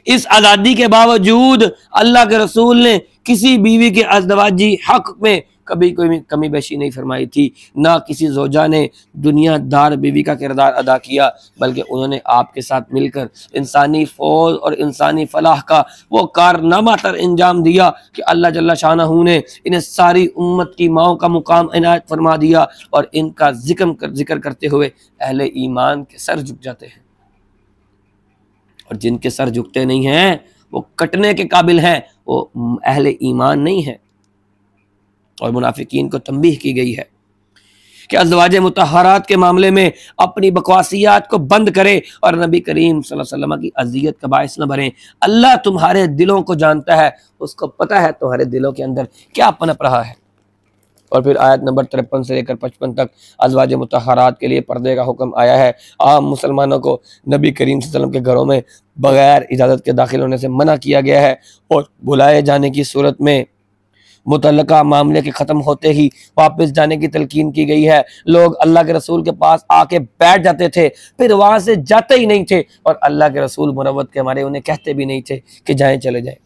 इस आज़ादी के बावजूद अल्लाह के रसूल ने किसी बीवी के अज़दवाजी हक में कभी कोई कमी बेशी नहीं फरमाई थी, ना किसी ज़ौजा ने दुनियादार बीवी का किरदार अदा किया, बल्कि उन्होंने आपके साथ मिलकर इंसानी फ़ौज और इंसानी फलाह का वो कारनामा तर अंजाम दिया कि अल्लाह जल्ला शानहू ने इन्हें सारी उम्मत की माओं का मुकाम इनायत फरमा दिया, और इनका जिक्र करते हुए अहले ईमान के सर झुक जाते हैं, और जिनके सर झुकते नहीं हैं वो कटने के काबिल हैं, वो अहले ईमान नहीं है। और मुनाफिकीन को तंबीह की गई है कि अज़वाजे मुतहरात के मामले में अपनी बकवासियात को बंद करें और नबी करीम सल्लल्लाहु अलैहि वसल्लम की अज़ियत का बाइस न बने। अल्लाह तुम्हारे दिलों को जानता है, उसको पता है तुम्हारे दिलों के अंदर क्या पनप रहा है। और फिर आयत नंबर 53 से लेकर 55 तक अज़वाजे मुतहरात के लिए पर्दे का हुक्म आया है। आम मुसलमानों को नबी करीम सल्लल्लाहु अलैहि वसल्लम के घरों में बगैर इजाज़त के दाखिल होने से मना किया गया है, और बुलाए जाने की सूरत में मुतल्लका मामले के ख़त्म होते ही वापस जाने की तलकीन की गई है। लोग अल्लाह के रसूल के पास आके बैठ जाते थे, फिर वहाँ से जाते ही नहीं थे, और अल्लाह के रसूल मुरव्वत के हमारे उन्हें कहते भी नहीं थे कि जाएं चले जाएं।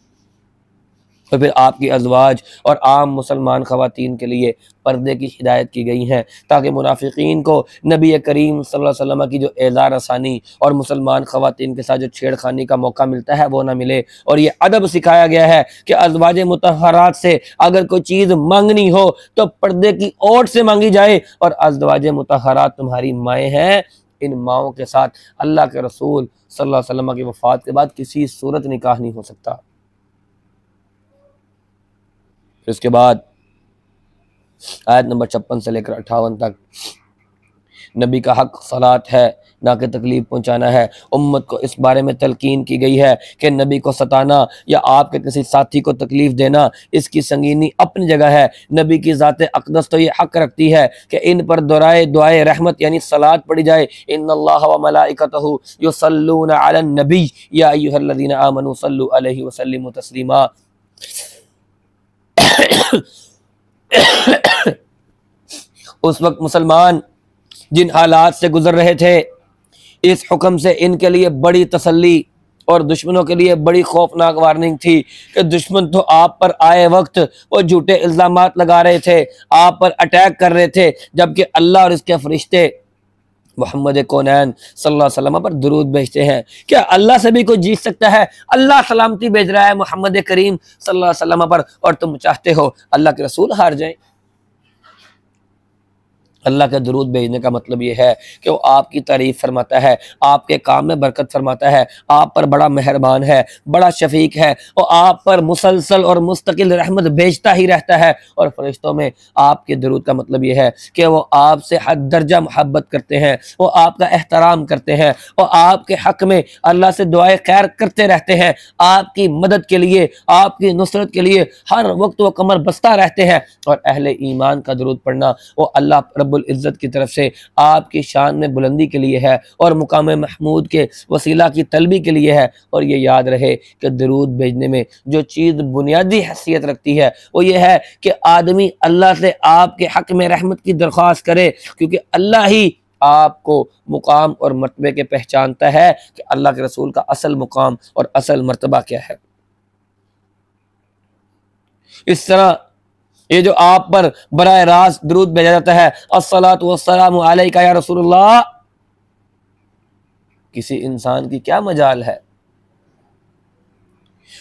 तो फिर आपकी अज़वाज और आम मुसलमान ख़वातीन के लिए पर्दे की हिदायत की गई हैं, ताकि मुनाफिकीन को नबी करीम सल्लल्लाहु अलैहि वसल्लम की जो एज़ार रसानी और मुसलमान ख़वातीन के साथ जो छेड़खानी का मौका मिलता है वो ना मिले। और ये अदब सिखाया गया है कि अज़वाज मुतहरात से अगर कोई चीज़ मांगनी हो तो पर्दे की ओट से मांगी जाए, और अज़वाज मुतहरात तुम्हारी माएँ हैं, इन माओं के साथ अल्लाह के रसूल सल्लल्लाहु अलैहि वसल्लम की वफ़ात के बाद किसी सूरत निकाह नहीं हो सकता। इसके बाद आयत नंबर 56 से लेकर 58 तक नबी का हक सलात है, ना कि तकलीफ पहुंचाना है। उम्मत को इस बारे में तलकीन की गई है कि नबी को सताना या आपके किसी साथी को तकलीफ देना, इसकी संगीनी अपनी जगह है। नबी की ज़ात अक़दस तो ये हक रखती है कि इन पर दुआए रहमत यानी सलात पढ़ी जाए। इन्नल्लाह व मलाइकतहु युसल्लूना अलन नबी या अय्युहल्लज़ीना आमनू सल्लु अलैहि व सल्लिमू तस्लीमा। उस वक्त मुसलमान जिन हालात से गुजर रहे थे, इस हुक्म से इनके लिए बड़ी तसल्ली और दुश्मनों के लिए बड़ी खौफनाक वार्निंग थी कि दुश्मन तो आप पर आए वक्त वो झूठे इल्ज़ामात लगा रहे थे, आप पर अटैक कर रहे थे, जबकि अल्लाह और इसके फरिश्ते मोहम्मद कौनैन सल्लल्लाहु अलैहि वसल्लम पर दुरूद भेजते हैं। क्या अल्लाह से भी कोई जीत सकता है? अल्लाह सलामती भेज रहा है मोहम्मद करीम सल्लल्लाहु अलैहि वसल्लम पर, और तुम चाहते हो अल्लाह के रसूल हार जाएं। अल्लाह का दुरूद भेजने का मतलब ये है कि वो आपकी तारीफ़ फरमाता है, आपके काम में बरकत फरमाता है, आप पर बड़ा मेहरबान है, बड़ा शफीक है, और आप पर मुसलसल और मुस्तकिल रहमत भेजता ही रहता है। और फरिश्तों में आपके दुरूद का मतलब ये है कि वो आपसे हद दर्जा मोहब्बत करते हैं, वो आपका एहतराम करते हैं, और आपके हक़ में अल्लाह से दुआए खैर करते रहते हैं, आपकी मदद के लिए, आपकी नुसरत के लिए हर वक्त वो कमर बस्ता रहते हैं। और अहले ईमान का दुरूद पढ़ना वो अल्लाह रब्बुल इज़्ज़त की तरफ से आपकी शान में बुलंदी के लिए है, और मुकाम महमूद के वसीला की तलबी के लिए है। और ये याद रहे कि दुरूद भेजने में जो चीज़ बुनियादी हैसियत रखती है वो ये है कि आदमी अल्लाह से आपके हक़ में रहमत की दरख्वास्त करे, क्योंकि अल्लाह ही आपको मुकाम और मर्तबे के पहचानता है कि अल्लाह के रसूल का असल मुकाम और असल मर्तबा क्या है। इस तरह ये जो आप पर बराह रास्त दुरूद भेजा जाता है, अस्सलातु वस्सलामु अलैका या रसूलल्लाह, किसी इंसान की क्या मजाल है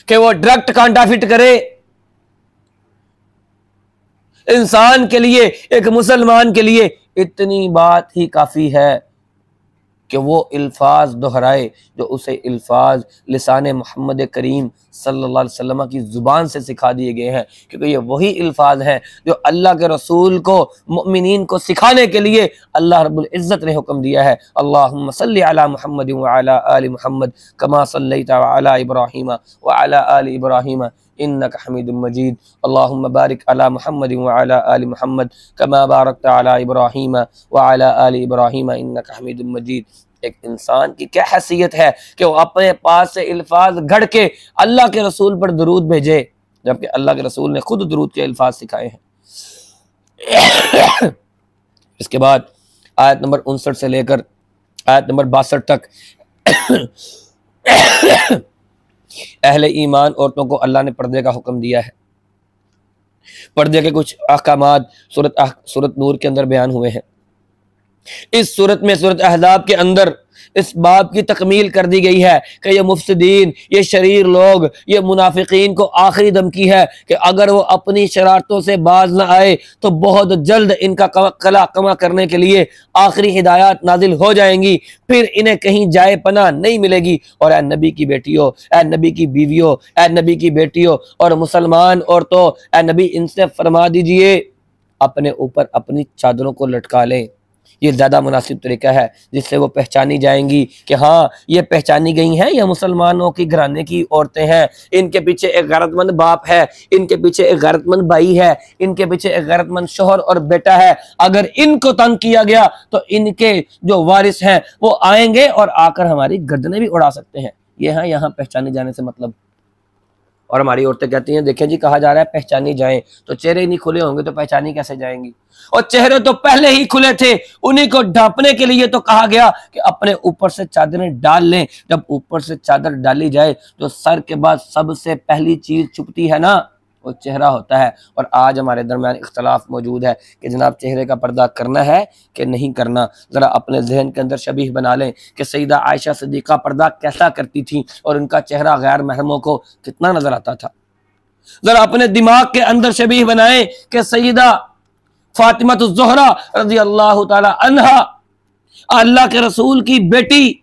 कि वो डायरेक्ट कांटा फिट करे। इंसान के लिए, एक मुसलमान के लिए इतनी बात ही काफी है कि वो अल्फाज दोहराए जो उसे अल्फाज लिसान मोहम्मद करीम सल्लल्लाहु अलैहि वसल्लम की ज़ुबान से सिखा दिए गए हैं, क्योंकि ये वही अल्फाज हैं जो अल्लाह के रसूल को मुमिनीन को सिखाने के लिए अल्लाह रब्बुल इज़्ज़त ने हुक्म दिया है। अल्लाहुम्मा सल्लि अला मुहम्मद व अला आलि मुहम्मद कमा सल्लैता अला इब्राहीम व अला आलि इब्राहीम इन्नका हमीदुम मजीद। अल्लाहुम्मा बारिक अला मुहम्मद व अला आलि मुहम्मद कमा बारकता अला इब्राहीम व अला आलि इब्राहीम इन्नका हमीदुम मजीद। एक इंसान की क्या हैसियत है कि वो अपने पास से अल्फाज घड़ के अल्लाह के रसूल पर दरूद भेजे, जबकि अल्लाह के रसूल ने खुद दरूद के अल्फाज सिखाए हैं। इसके बाद आयत नंबर 59 से लेकर आयत नंबर 62 तक अहले ईमान औरतों को अल्लाह ने पर्दे का हुक्म दिया है। पर्दे के कुछ अहकामात सूरत नूर के अंदर बयान हुए हैं। इस सूरत में सूरत अहज़ाब के अंदर इस बाब की तकमील कर दी गई है कि ये मुफ्सिदीन, ये शरीर लोग, ये मुनाफिकीन को आखिरी धमकी है कि अगर वो अपनी शरारतों से बाज न आए तो बहुत जल्द इनका कला कमा करने के लिए आखिरी हिदायत नाजिल हो जाएंगी, फिर इन्हें कहीं जाए पनाह नहीं मिलेगी। और ए नबी की बेटियों, ए नबी की बीवियों, ए नबी की बेटियों और मुसलमान औरतों, ए नबी इनसे फरमा दीजिए अपने ऊपर अपनी चादरों को लटका लें। ये ज़्यादा मुनासिब तरीका है जिससे वो पहचानी जाएंगी कि हाँ ये पहचानी गई हैं, ये मुसलमानों की घराने की औरतें हैं, इनके पीछे एक गैरतमंद बाप है, इनके पीछे एक गैरतमंद भाई है, इनके पीछे एक गैरतमंद शोहर और बेटा है। अगर इनको तंग किया गया तो इनके जो वारिस हैं वो आएंगे और आकर हमारी गर्दनें भी उड़ा सकते हैं। ये है यहाँ पहचाने जाने से मतलब। और हमारी औरतें कहती हैं देखें जी कहा जा रहा है पहचानी जाएं, तो चेहरे ही नहीं खुले होंगे तो पहचानी कैसे जाएंगी। और चेहरे तो पहले ही खुले थे, उन्हीं को ढांपने के लिए तो कहा गया कि अपने ऊपर से चादरें डाल लें। जब ऊपर से चादर डाली जाए तो सर के बाद सबसे पहली चीज छुपती है ना, वो चेहरा होता है। और आज हमारे दरमियान इख्तलाफ मौजूद है कि जनाब चेहरे का पर्दा करना है कि नहीं करना। ज़रा अपने जहन के अंदर शबीह बना लें कि सईदा आयशा सिद्दीक़ा पर्दा कैसा करती थी और उनका चेहरा गैर महरमों को कितना नजर आता था। ज़रा अपने दिमाग के अंदर शबीह बनाएं कि सईदा फातिमा ज़ोहरा रज़ी अल्लाह ताला अन्हा, अल्लाह के रसूल की बेटी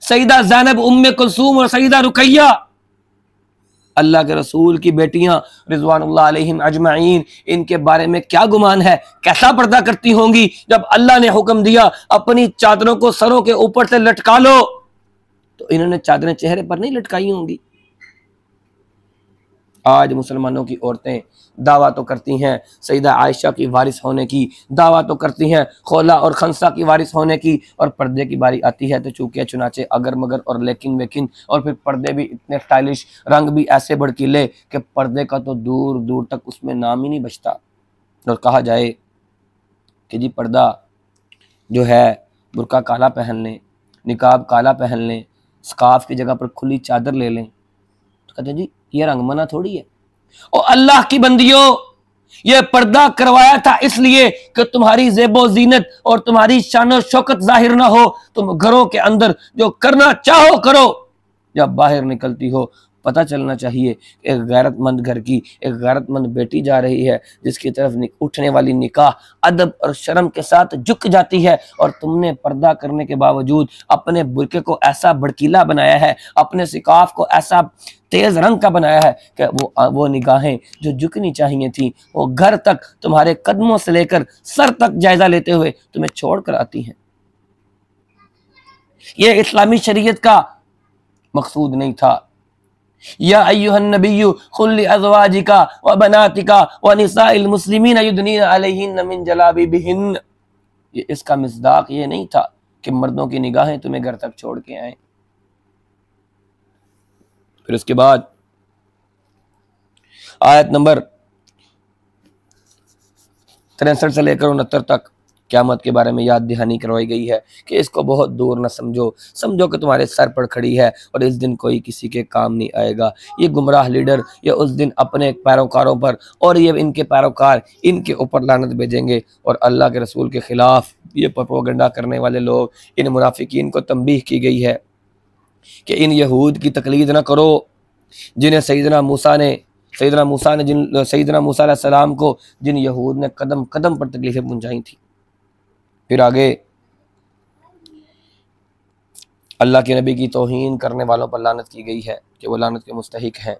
सईदा ज़ैनब उम्मे कुलसूम और सईदा रुकैया, अल्लाह के रसूल की बेटियां रिज़वानुल्लाह अलैहिम अजमाइन, इनके बारे में क्या गुमान है, कैसा पर्दा करती होंगी जब अल्लाह ने हुक्म दिया अपनी चादरों को सरों के ऊपर से लटका लो, तो इन्होंने चादरें चेहरे पर नहीं लटकाई होंगी। आज मुसलमानों की औरतें दावा तो करती हैं सईदा आयशा की वारिस होने की, दावा तो करती हैं खौला और खंसा की वारिस होने की, और पर्दे की बारी आती है तो चूके चुनाचे अगर मगर और लेकिन वेकिन, और फिर पर्दे भी इतने स्टाइलिश, रंग भी ऐसे भड़कीले कि पर्दे का तो दूर दूर तक उसमें नाम ही नहीं बचता। और कहा जाए कि जी पर्दा जो है बुर्का काला पहन लें, निकाब काला पहन लें, स्कार्फ की जगह पर खुली चादर ले लें, तो कहते हैं जी ये रंगमना थोड़ी है। और अल्लाह की बंदियों, ये पर्दा करवाया था इसलिए कि तुम्हारी ज़ेबो ज़ीनत और तुम्हारी शान और शौकत जाहिर ना हो, तुम घरों के अंदर जो करना चाहो करो, जब बाहर निकलती हो पता चलना चाहिए एक गैरतमंद घर की एक गैरतमंद बेटी जा रही है जिसकी तरफ उठने वाली निकाह अदब और शर्म के साथ झुक जाती है, और तुमने पर्दा करने के बावजूद अपने बुरके को ऐसा भड़कीला बनाया है, अपने सिकाफ को ऐसा तेज रंग का बनाया है कि वो निगाहें जो झुकनी चाहिए थी वो घर तक तुम्हारे कदमों से लेकर सर तक जायजा लेते हुए तुम्हें छोड़ कर आती हैं। ये इस्लामी शरीयत का मकसूद नहीं था। या अय्युहन नबिय्यु कुल लिअज़वाजिका व बनातिका व निसाइल मुस्लिमीन युदनीन अलैहिन मिन जलाबिबिहिन, ये इसका मिस्दाक ये नहीं था कि मर्दों की निगाहें तुम्हें घर तक छोड़ के आए। फिर उसके बाद आयत नंबर 63 से लेकर 69 तक क़यामत के बारे में याद दहानी करवाई गई है कि इसको बहुत दूर न समझो, समझो कि तुम्हारे सर पर खड़ी है और इस दिन कोई किसी के काम नहीं आएगा। ये गुमराह लीडर ये उस दिन अपने पैरोकारों पर और ये इनके पैरोकार इनके ऊपर लानत भेजेंगे, और अल्लाह के रसूल के ख़िलाफ़ ये प्रोपेगेंडा करने वाले लोग, इन मुनाफिकीन को तंबीह की गई है कि इन यहूद की तकलीद न करो जिन्हें सैयदना मूसा ने सैयदना मूसा अलैहिस्सलाम को जिन यहूद ने कदम कदम पर तकलीफ़ें पहुँचाई थी। फिर आगे अल्लाह के नबी की तौहीन करने वालों पर लानत की गई है कि वो लानत के मुस्तहिक हैं।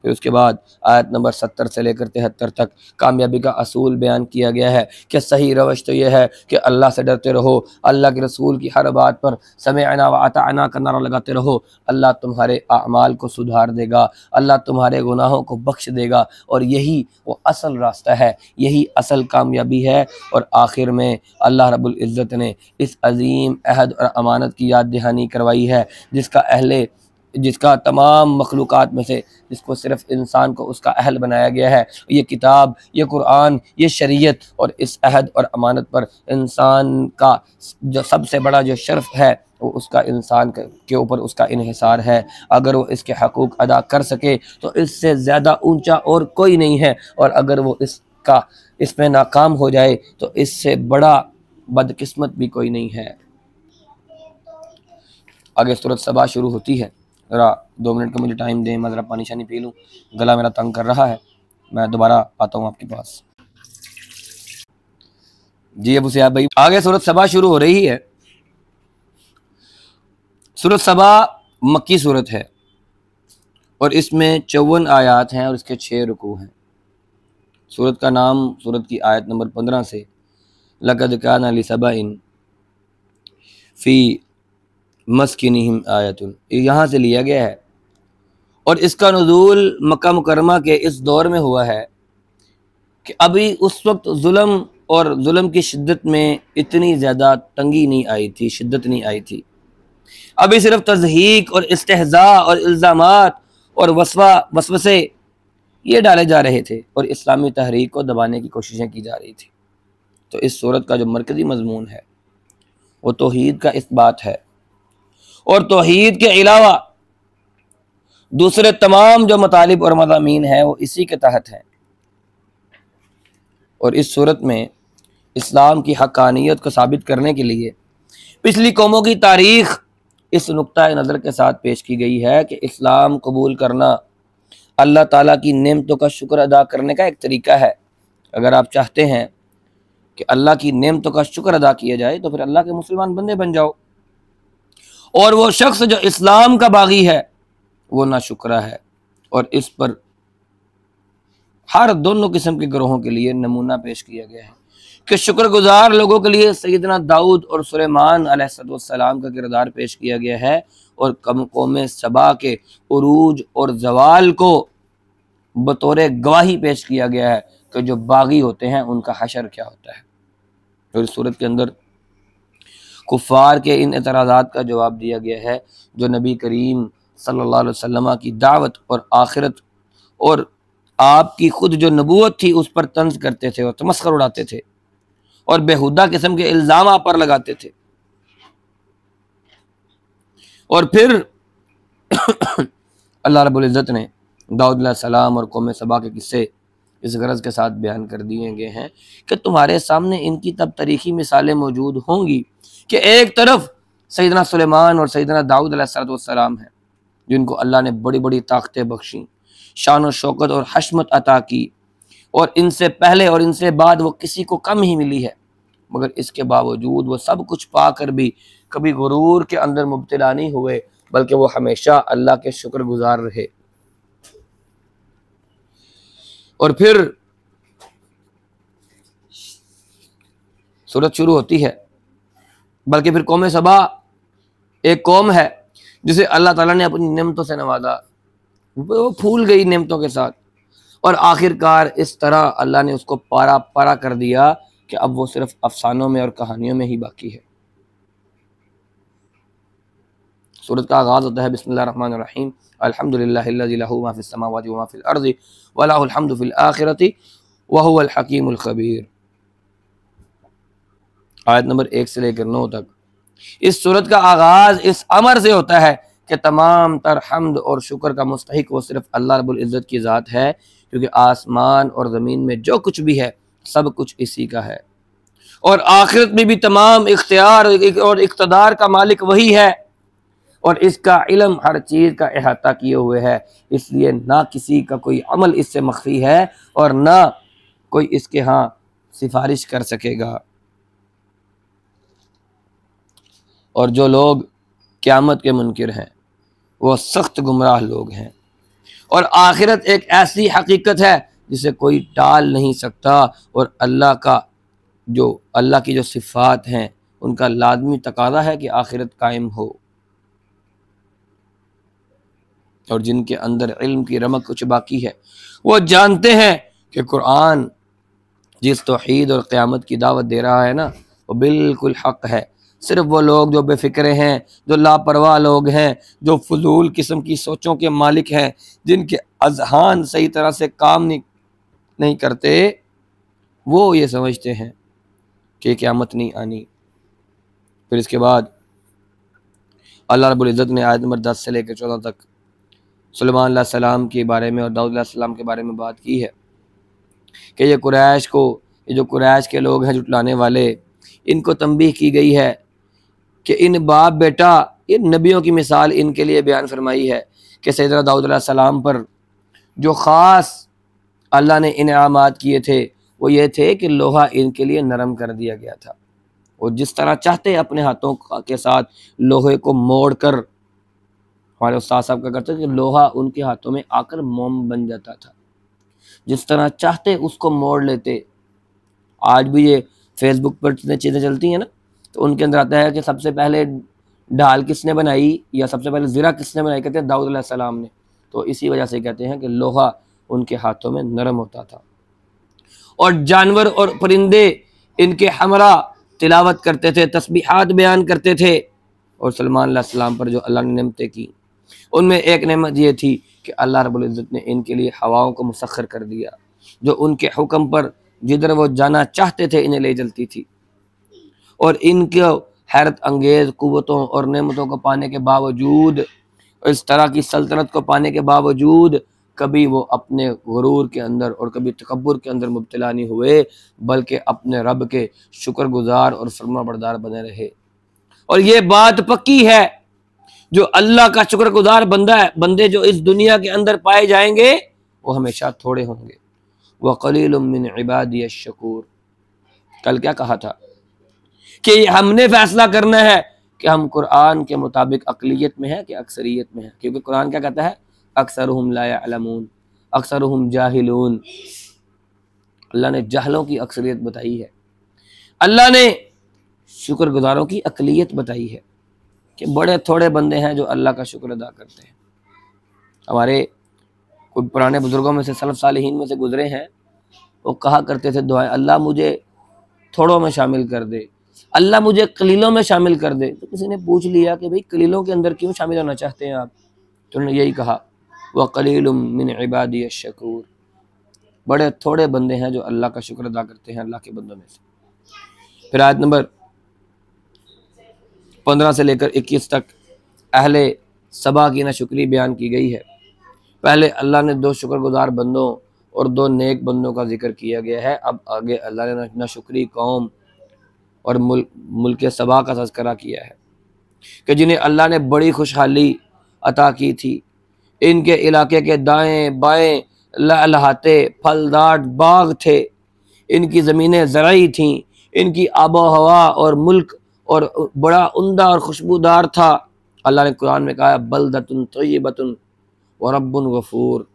फिर उसके बाद आयत नंबर 70 से लेकर 73 तक कामयाबी का असूल बयान किया गया है कि सही रवश तो यह है कि अल्लाह से डरते रहो, अल्लाह के रसूल की हर बात पर समेअना व अताअना का नारा लगाते रहो। अल्लाह तुम्हारे अमाल को सुधार देगा, अल्लाह तुम्हारे गुनाहों को बख्श देगा, और यही वो असल रास्ता है, यही असल कामयाबी है। और आखिर में अल्लाह रब्बुल इज़्ज़त ने इस अजीम अहद और अमानत की याद दहानी करवाई है जिसका तमाम मखलूक़ात में से जिसको सिर्फ इंसान को उसका अहल बनाया गया है। ये किताब, ये कुरान, ये शरीयत, और इस अहद और अमानत पर इंसान का जो सबसे बड़ा जो शर्फ है वो उसका इंसान के ऊपर उसका इन्हिसार है। अगर वो इसके हकूक़ अदा कर सके तो इससे ज़्यादा ऊंचा और कोई नहीं है, और अगर वो इसमें नाकाम हो जाए तो इससे बड़ा बदकिस्मत भी कोई नहीं है। आगे सूरत सबा शुरू होती है। ज़रा 2 मिनट का मुझे टाइम दें, मैं ज़रा पानी शानी पी लूँ, गला मेरा तंग कर रहा है। मैं दोबारा आता हूँ आपके पास। जी अबू सयाब भाई, आगे सूरत सबा शुरू हो रही है। सूरत सबा मक्की सूरत है और इसमें 54 आयात हैं और इसके 6 रुकू हैं। सूरत का नाम सूरत की आयत नंबर 15 से लक़द काना लिसबइन फ़ी मस्किनिहिम आयतुन, यहाँ से लिया गया है। और इसका नुज़ूल मक्का मुकरमा के इस दौर में हुआ है कि अभी उस वक्त जुल्म और जुल्म की शिद्दत में इतनी ज़्यादा तंगी नहीं आई थी, शिद्दत नहीं आई थी। अभी सिर्फ तज़हीक और इस्तेहज़ा और इल्ज़ामात और वसवसे ये डाले जा रहे थे और इस्लामी तहरीक को दबाने की कोशिशें की जा रही थी। तो इस सूरत का जो मरकज़ी मज़मून है वो तौहीद का इस्बात है, और तौहीद के अलावा दूसरे तमाम जो मतालिब और मज़ामीन हैं वो इसी के तहत हैं। और इस सूरत में इस्लाम की हक़ानियत को साबित करने के लिए पिछली कौमों की तारीख़ इस नुक्ता नज़र के साथ पेश की गई है कि इस्लाम कबूल करना अल्लाह ताला की नेमतों का शुक्र अदा करने का एक तरीका है। अगर आप चाहते हैं कि अल्लाह की नेमतों का शुक्र अदा किया जाए तो फिर अल्लाह के मुसलमान बंदे बन जाओ। और वो शख्स जो इस्लाम का बागी है वो नाशुक्रा है। और इस पर हर दोनों किस्म के ग्रोहों के लिए नमूना पेश किया गया है कि शुक्रगुजार लोगों के लिए सैयदना दाऊद और सुलेमान अलैहिस्सलाम का किरदार पेश किया गया है, और कौम सबा के उरूज और जवाल को बतौर गवाही पेश किया गया है कि जो बागी होते हैं उनका हशर क्या होता है। और इस सूरत के अंदर कुफ़ार के इन एतराज़ात का जवाब दिया गया है जो नबी करीम सल्लल्लाहु अलैहि वसल्लम की दावत और आखिरत और आपकी खुद जो नबूवत थी उस पर तंज करते थे और तमस्खर उड़ाते थे और बेहुदा किस्म के इल्ज़ाम आप पर लगाते थे। और फिर अल्लाह रब्बुल इज़्ज़त ने दाऊद अलैहिस्सलाम और कौम सबा के किस्से इस गरज के साथ बयान कर दिए गए हैं कि तुम्हारे सामने इनकी तब तारीख़ी मिसालें मौजूद होंगी कि एक तरफ सैयदना सुलेमान और सैयदना दाऊद अलैहिस्सलाम हैं जिनको अल्लाह ने बड़ी बड़ी ताकतें बख्शी, शान और शौकत और हशमत अता की, और इनसे पहले और इनसे बाद वो किसी को कम ही मिली है, मगर इसके बावजूद वो सब कुछ पाकर भी कभी गुरूर के अंदर मुब्तला नहीं हुए, बल्कि वो हमेशा अल्लाह के शुक्रगुजार रहे। और फिर सूरत शुरू होती है, बल्कि फिर कौम सबा एक कौम है जिसे अल्लाह ताला ने अपनी नेमतों से नवाजा, वो फूल गई नेमतों के साथ, और आखिरकार इस तरह अल्लाह ने उसको पारा पारा कर दिया कि अब वो सिर्फ अफसानों में और कहानियों में ही बाकी है। सूरत का आगाज़ होता है बिस्मिल्लाहिर्रहमानिर्रहीम, अल्हम्दुलिल्लाहिल्लज़ी लहू मा फ़िस समावाति व मा फ़िल अर्ज़ि व लहुल हम्दु फ़िल आखिरति व हुवल हकीमुल ख़बीर। आयत नंबर 1 से लेकर 9 तक इस सूरत का आगाज़ इस अमर से होता है कि तमाम तर हम्द और शुक्र का मुस्तहिक वो सिर्फ अल्लाह रब्बुल इज़्ज़त की ज़ात है, क्योंकि आसमान और ज़मीन में जो कुछ भी है सब कुछ इसी का है, और आखिरत में भी तमाम इख्तियार और इक़्तिदार का मालिक वही है, और इसका इल्म हर चीज़ का अहाता किए हुए है। इसलिए ना किसी का कोई अमल इससे मख्फी है और ना कोई इसके यहाँ सिफारिश कर सकेगा। और जो लोग क़यामत के मुनकिर हैं वो सख्त गुमराह लोग हैं। और आखिरत एक ऐसी हकीकत है जिसे कोई टाल नहीं सकता, और अल्लाह की जो सिफ़ात हैं उनका लाज़मी तकाज़ा है कि आखिरत कायम हो। और जिनके अंदर इल्म की रमक कुछ बाकी है वो जानते हैं कि कुरान जिस तौहीद और क़यामत की दावत दे रहा है ना वो बिल्कुल हक़ है। सिर्फ वो लोग जो बेफ़िक्र हैं, जो लापरवाह लोग हैं, जो फजूल किस्म की सोचों के मालिक हैं, जिनके अज़हान सही तरह से काम नहीं करते, वो ये समझते हैं कि क़यामत नहीं आनी। फिर इसके बाद अल्लाह रब्बुल इज़्ज़त ने आयत नंबर 10 से लेकर 14 तक सुलेमान अलैहिस्सलाम के बारे में और दाऊद अलैहिस्सलाम के बारे में बात की है कि ये जो कुरैश के लोग हैं जुटलाने वाले, इनको तंबीह की गई है कि इन बाप बेटा इन नबियों की मिसाल इनके लिए बयान फरमाई है कि सैयदना दाऊद अलैहिस्सलाम पर जो ख़ास अल्लाह ने इनामात किए थे वो ये थे कि लोहा इनके लिए नरम कर दिया गया था, और जिस तरह चाहते अपने हाथों के साथ लोहे को मोड़ कर, हमारे उस्ताद साहब क्या करते थे कि लोहा उनके हाथों में आकर मोम बन जाता था, जिस तरह चाहते उसको मोड़ लेते। आज भी ये फेसबुक पर जितनी चीज़ें चलती हैं ना, तो उनके अंदर आता है कि सबसे पहले ढाल किसने बनाई या सबसे पहले ज़रा किसने बनाई, कहते हैं दाऊद अलैहिस्सलाम ने। तो इसी वजह से कहते हैं कि लोहा उनके हाथों में नरम होता था, और जानवर और परिंदे इनके हमरा तिलावत करते थे, तस्बीहात बयान करते थे। और सलमान अलैहिस्सलाम पर जो अल्लाह ने नेमतें की, उनमें एक नेमत ये थी कि अल्लाह रब्बुल इज़्ज़त ने इनके लिए हवाओं को मुसख्खर कर दिया, जो उनके हुक्म पर जिधर वो जाना चाहते थे इन्हें ले चलती थी। और इनको हैरत अंगेज़ क़ुव्वतों और नेमतों को पाने के बावजूद, इस तरह की सल्तनत को पाने के बावजूद, कभी वो अपने गुरूर के अंदर और कभी तकब्बुर के अंदर मुब्तला नहीं हुए, बल्कि अपने रब के शुक्रगुजार और फरमाबरदार बने रहे। और ये बात पक्की है, जो अल्लाह का शुक्रगुजार बंदे जो इस दुनिया के अंदर पाए जाएंगे वो हमेशा थोड़े होंगे। व क़लीलुम मिन इबादियश शकूर। कल क्या कहा था कि हमने फैसला करना है कि हम कुरान के मुताबिक अक़लियत में है कि अक्सरियत में है, क्योंकि कुरान क्या कहता है, अक्सरुहुम ला यअलमून, अक्सरुहुम जाहिलून। अल्लाह ने जाहलों की अक्सरियत बताई है, अल्लाह ने शुक्रगुजारों की अक़लियत बताई है कि बड़े थोड़े बंदे हैं जो अल्लाह का शुक्र अदा करते हैं। हमारे कुछ पुराने बुजुर्गों में से, सलफ़ सालिहीन में से गुजरे हैं, वो कहा करते थे दुआएं, अल्लाह मुझे थोड़ों में शामिल कर दे, अल्लाह मुझे कलीलों में शामिल कर दे। तो किसी ने पूछ लिया कि भाई कलीलों के अंदर क्यों शामिल होना चाहते हैं आप, तो उन्होंने यही कहा, व क़लीलुम मिन इबादियश शकूर, बड़े थोड़े बंदे हैं जो अल्लाह का शुक्र अदा करते हैं अल्लाह के बंदों में से। फिर आयत नंबर 15 से लेकर 21 तक अहले सबा की नाशुक्री बयान की गई है। पहले अल्लाह ने 2 शुक्रगुजार बंदों और 2 नेक बंदों का जिक्र किया गया है। अब आगे अल्लाह ने नाशुक्री कौम और मुल्क सबा का तज़किरा किया है कि जिन्हें अल्लाह ने बड़ी खुशहाली अता की थी। इनके इलाके के दाएं बाएं लहलहाते फलदार बाग थे, इनकी ज़मीनें ज़राई थीं, इनकी आबो हवा और मुल्क और बड़ा उम्दा और खुशबूदार था। अल्लाह ने कुरान में कहा, बलदतुन तय्यबतुन व रब्बुन गफूर।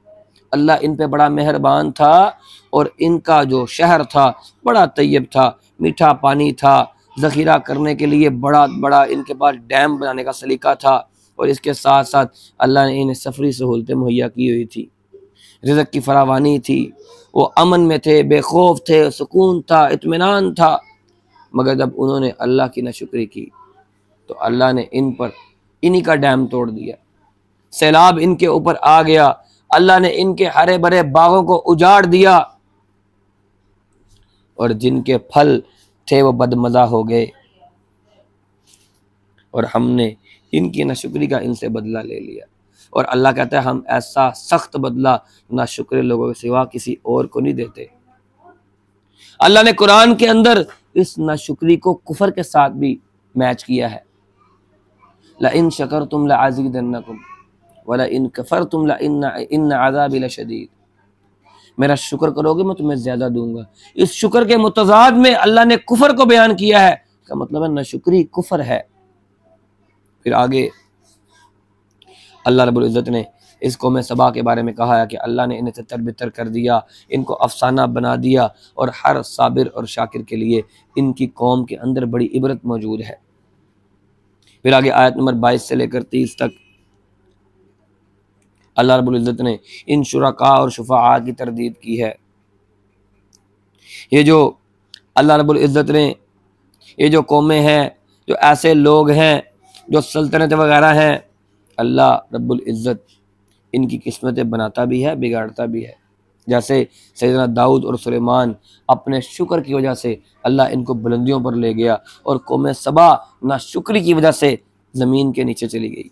अल्लाह इन पे बड़ा मेहरबान था और इनका जो शहर था बड़ा तैयब था, मीठा पानी था, ज़ख़ीरा करने के लिए बड़ा बड़ा इनके पास डैम बनाने का सलीका था, और इसके साथ साथ अल्लाह ने इन्हें सफरी सहूलतें मुहैया की हुई थी, रिज़्क़ की फरावानी थी, वो अमन में थे, बेखौफ थे, सुकून था, इत्मीनान था। मगर जब उन्होंने अल्लाह की नाशुक्री की तो अल्लाह ने इन पर इन्हीं का डैम तोड़ दिया, सैलाब इनके ऊपर आ गया, अल्लाह ने इनके हरे भरे बागों को उजाड़ दिया, और जिनके फल थे वो बदमज़ा हो गए, और हमने इनकी नाशुक्री का इनसे बदला ले लिया। और अल्लाह कहता है हम ऐसा सख्त बदला नाशुक्र लोगों के सिवा किसी और को नहीं देते। अल्लाह ने कुरान के अंदर इस नाशुक्री को कुफर के साथ भी मैच किया है। ला इन शकरतुम ला अज़ीदन्नकुम वला इन कफरतुम ला इन अज़ाबी लशदीद। मेरा शुक्र करोगे मैं तुम्हें ज्यादा दूंगा। इस शुक्र के मुतज़ाद में अल्लाह ने कुफर को बयान किया है, इसका मतलब है नाशुक्री कुफर है। फिर आगे अल्लाह रब्बुल इज़्ज़त ने इस कौम सबा के बारे में कहा है कि अल्लाह ने इन्हें तितर बितर कर दिया, इनको अफसाना बना दिया, और हर साबिर और शाकिर के लिए इनकी कौम के अंदर बड़ी इबरत मौजूद है। फिर आगे आयत नंबर 22 से लेकर 30 तक अल्लाह रब्बुल इज़्ज़त ने इन शुरका और शुफ़ा की तरदीद की है। ये जो अल्लाह रब्बुल इज़्ज़त ने, ये जो कौमें हैं, जो ऐसे लोग हैं जो सल्तनत वगैरह हैं, अल्लाह रब्बुल इज़्ज़त इनकी किस्मतें बनाता भी है, बिगाड़ता भी है। जैसे सैयदना दाऊद और सुलेमान अपने शुक्र की वजह से अल्लाह इनको बुलंदियों पर ले गया, और कौम सबा नाशुक्री की वजह से ज़मीन के नीचे चली गई।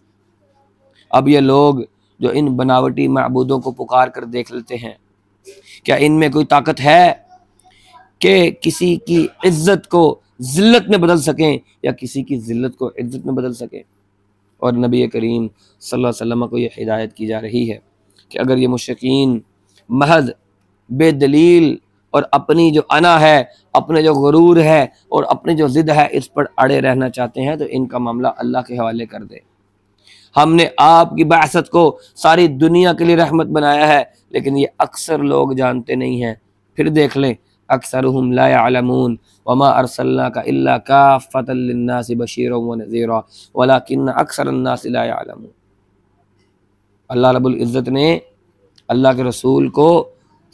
अब ये लोग जो इन बनावटी माबूदों को पुकार कर देख लेते हैं, क्या इनमें कोई ताकत है कि किसी की इज्जत को ज़िल्लत में बदल सकें या किसी की ज़िल्लत को इज्जत में बदल सकें? और नबी करीम सल्लल्लाहु अलैहि वसल्लम को ये हिदायत की जा रही है कि अगर ये मुशरिकीन महज बेदलील और अपनी जो अना है, अपने जो गुरूर है और अपनी जो ज़िद है, इस पर अड़े रहना चाहते हैं तो इनका मामला अल्लाह के हवाले कर दे। हमने आपकी बासत को सारी दुनिया के लिए रहमत बनाया है, लेकिन ये अक्सर लोग जानते नहीं हैं। फिर देख लें, अक्सरुहुम ला यअलमून वमा अरसलनाका इल्ला काफ़्फ़तल लिन्नासि बशीरन व नज़ीरा वलाकिन्न अक्सरन्नासि ला यअलमून। अल्लाह रब्बुल इज़्ज़त ने अल्लाह के रसूल को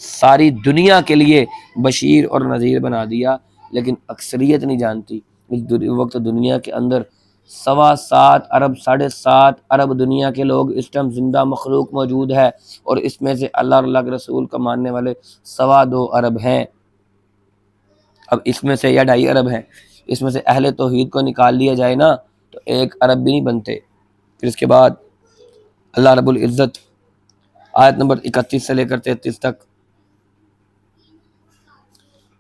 सारी दुनिया के लिए बशीर और नज़ीर बना दिया, लेकिन अक्सरियत नहीं जानती। इस वक्त दुनिया के अंदर 7.25 अरब 7.5 अरब दुनिया के लोग इस टाइम जिंदा मखलूक मौजूद है, और इसमें से अल्लाह के रसूल का मानने वाले 2.25 अरब हैं। अब इसमें से या 2.5 अरब हैं, इसमें से अहले तौहीद को निकाल लिया जाए ना तो 1 अरब भी नहीं बनते। फिर इसके बाद अल्लाह रब्बुल इज़्ज़त आयत नंबर 31 से लेकर 33 तक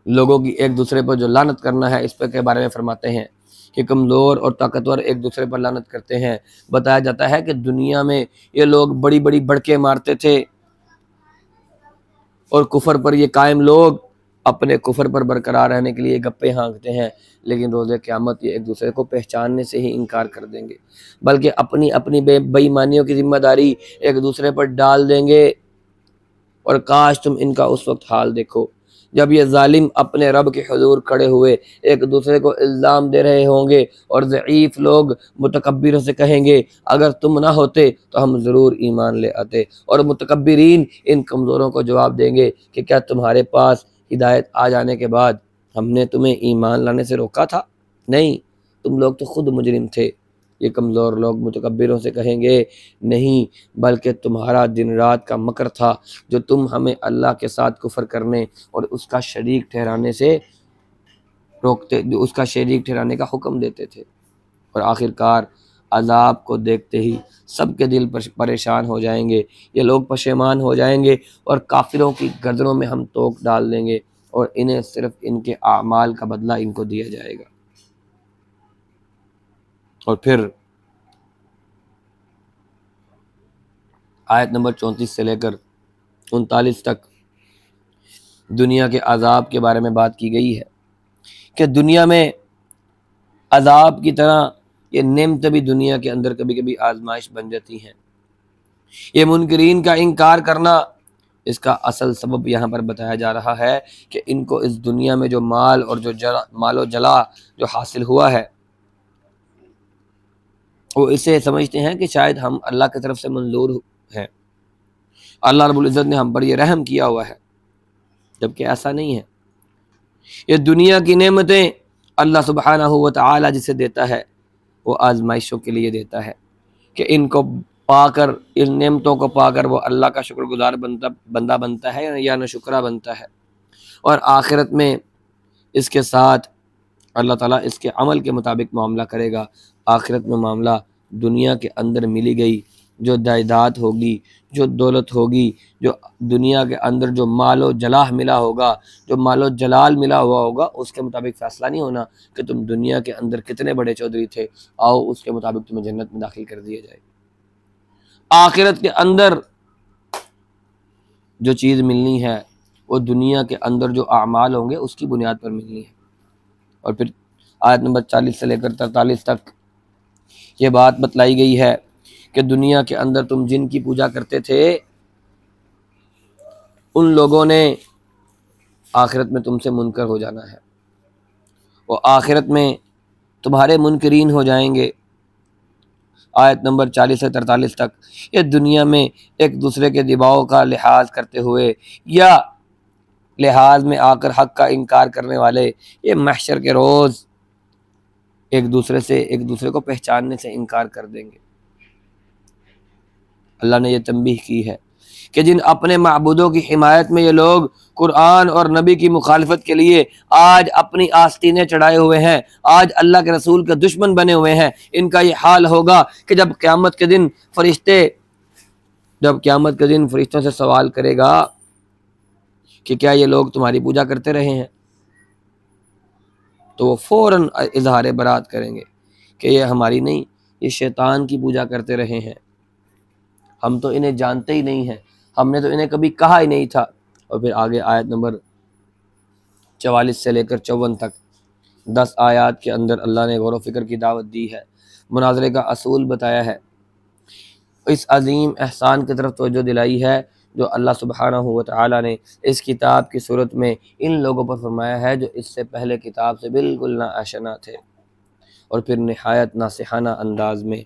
लोगों की एक दूसरे पर जो लानत करना है इस पर के बारे में फरमाते हैं कि कमज़ोर और ताकतवर एक दूसरे पर लानत करते हैं। बताया जाता है कि दुनिया में ये लोग बड़ी बड़ी बड़के मारते थे, और कुफर पर ये कायम लोग अपने कुफर पर बरकरार रहने के लिए गप्पे हाँकते हैं, लेकिन रोज़े क़यामत ये एक दूसरे को पहचानने से ही इनकार कर देंगे, बल्कि अपनी अपनी बेईमानियों की जिम्मेदारी एक दूसरे पर डाल देंगे। और काश तुम इनका उस वक्त हाल देखो जब ये जालिम अपने रब के हुजूर खड़े हुए एक दूसरे को इल्ज़ाम दे रहे होंगे, और ज़ईफ़ लोग मुतकब्बिरों से कहेंगे अगर तुम ना होते तो हम ज़रूर ईमान ले आते, और मुतकब्बिरीन इन कमज़ोरों को जवाब देंगे कि क्या तुम्हारे पास हिदायत आ जाने के बाद हमने तुम्हें ईमान लाने से रोका था? नहीं, तुम लोग तो खुद मुजरिम थे। ये कमज़ोर लोग मुतकब्बिरों से कहेंगे नहीं, बल्कि तुम्हारा दिन रात का मकर था जो तुम हमें अल्लाह के साथ कुफर करने और उसका शरीक ठहराने से रोकते, जो उसका शरीक ठहराने का हुक्म देते थे। और आखिरकार अज़ाब को देखते ही सबके दिल परेशान हो जाएंगे, ये लोग पशेमान हो जाएंगे, और काफिरों की गर्दनों में हम तोक डाल देंगे, और इन्हें सिर्फ इनके आमाल का बदला इनको दिया जाएगा। और फिर आयत नंबर 34 से लेकर 39 तक दुनिया के अज़ाब के बारे में बात की गई है कि दुनिया में अज़ाब की तरह ये नेमत भी दुनिया के अंदर कभी कभी आजमाइश बन जाती हैं। ये मुनकरीन का इनकार करना, इसका असल सबब यहाँ पर बताया जा रहा है कि इनको इस दुनिया में जो माल और जो मालो जला जो हासिल हुआ है, वो इसे समझते हैं कि शायद हम अल्लाह की तरफ से मंजूर हैं, अल्लाह रब्बुल इज़्ज़त ने हम पर ये रहम किया हुआ है, जबकि ऐसा नहीं है। ये दुनिया की नेमतें अल्लाह सुब्हानहू व तआला जिसे देता है वो आजमाइशों के लिए देता है कि इनको पाकर, इन नेमतों को पाकर वो अल्लाह का शुक्रगुजार बंदा बनता है या न शुक्रा बनता है, और आखिरत में इसके साथ अल्लाह ताला इसके अमल के मुताबिक मामला करेगा। आखिरत में मामला दुनिया के अंदर मिली गई जो जायदाद होगी, जो दौलत होगी, जो दुनिया के अंदर जो मालो जलाह मिला होगा, जो मालो जलाल मिला हुआ होगा, उसके मुताबिक फ़ैसला नहीं होना कि तुम दुनिया के अंदर कितने बड़े चौधरी थे, आओ उसके मुताबिक तुम्हें जन्नत में दाखिल कर दिया जाए। आखिरत के अंदर जो चीज़ मिलनी है वो दुनिया के अंदर जो आमाल होंगे उसकी बुनियाद पर मिलनी है। और फिर आयत नंबर 40 से लेकर 43 तक ये बात बतलाई गई है कि दुनिया के अंदर तुम जिनकी पूजा करते थे, उन लोगों ने आखिरत में तुमसे मुनकर हो जाना है, वो आखिरत में तुम्हारे मुनकरीन हो जाएंगे। आयत नंबर 40 से 43 तक ये दुनिया में एक दूसरे के दबाव का लिहाज करते हुए या लिहाज में आकर हक का इनकार करने वाले ये महशर के रोज़ एक दूसरे को पहचानने से इनकार कर देंगे। अल्लाह ने यह तंबीह की है कि जिन अपने माबूदों की हिमायत में ये लोग कुरान और नबी की मुखालफत के लिए आज अपनी आस्तीनें चढ़ाए हुए हैं, आज अल्लाह के रसूल के दुश्मन बने हुए हैं, इनका ये हाल होगा कि जब क़यामत के दिन फरिश्तों से सवाल करेगा कि क्या ये लोग तुम्हारी पूजा करते रहे हैं, तो वो फ़ौरन इजहार बरात करेंगे कि ये हमारी नहीं, ये शैतान की पूजा करते रहे हैं, हम तो इन्हें जानते ही नहीं हैं, हमने तो इन्हें कभी कहा ही नहीं था। और फिर आगे आयत नंबर 44 से लेकर 54 तक 10 आयत के अंदर अल्लाह ने गौर व फिक्र की दावत दी है, मुनाजरे का असूल बताया है, इस अजीम एहसान की तरफ तवज्जो दिलाई है जो अल्लाह सुब्हानहू व तआला ने इस किताब की सूरत में इन लोगों पर फरमाया है जो इससे पहले किताब से बिल्कुल ना आशना थे, और फिर नहायत नासिहाना अंदाज में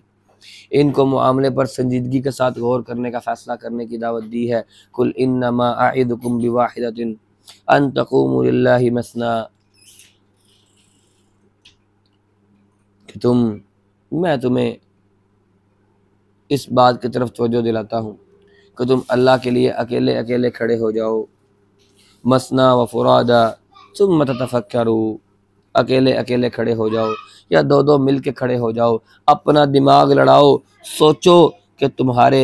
इनको मामले पर संजीदगी के साथ गौर करने का फ़ैसला करने की दावत दी है। कुल इन्नमा अइदुकुम बिवाहिदतिन अन तक़ूमू लिल्लाहि मसना, कि मैं तुम्हें इस बात की तरफ तवज्जो दिलाता हूँ कि तुम अल्लाह के लिए अकेले अकेले खड़े हो जाओ, मसना व फुरादा सुम्मा ततफक्करू, अकेले अकेले खड़े हो जाओ या दो दो मिल के खड़े हो जाओ, अपना दिमाग लड़ाओ, सोचो कि तुम्हारे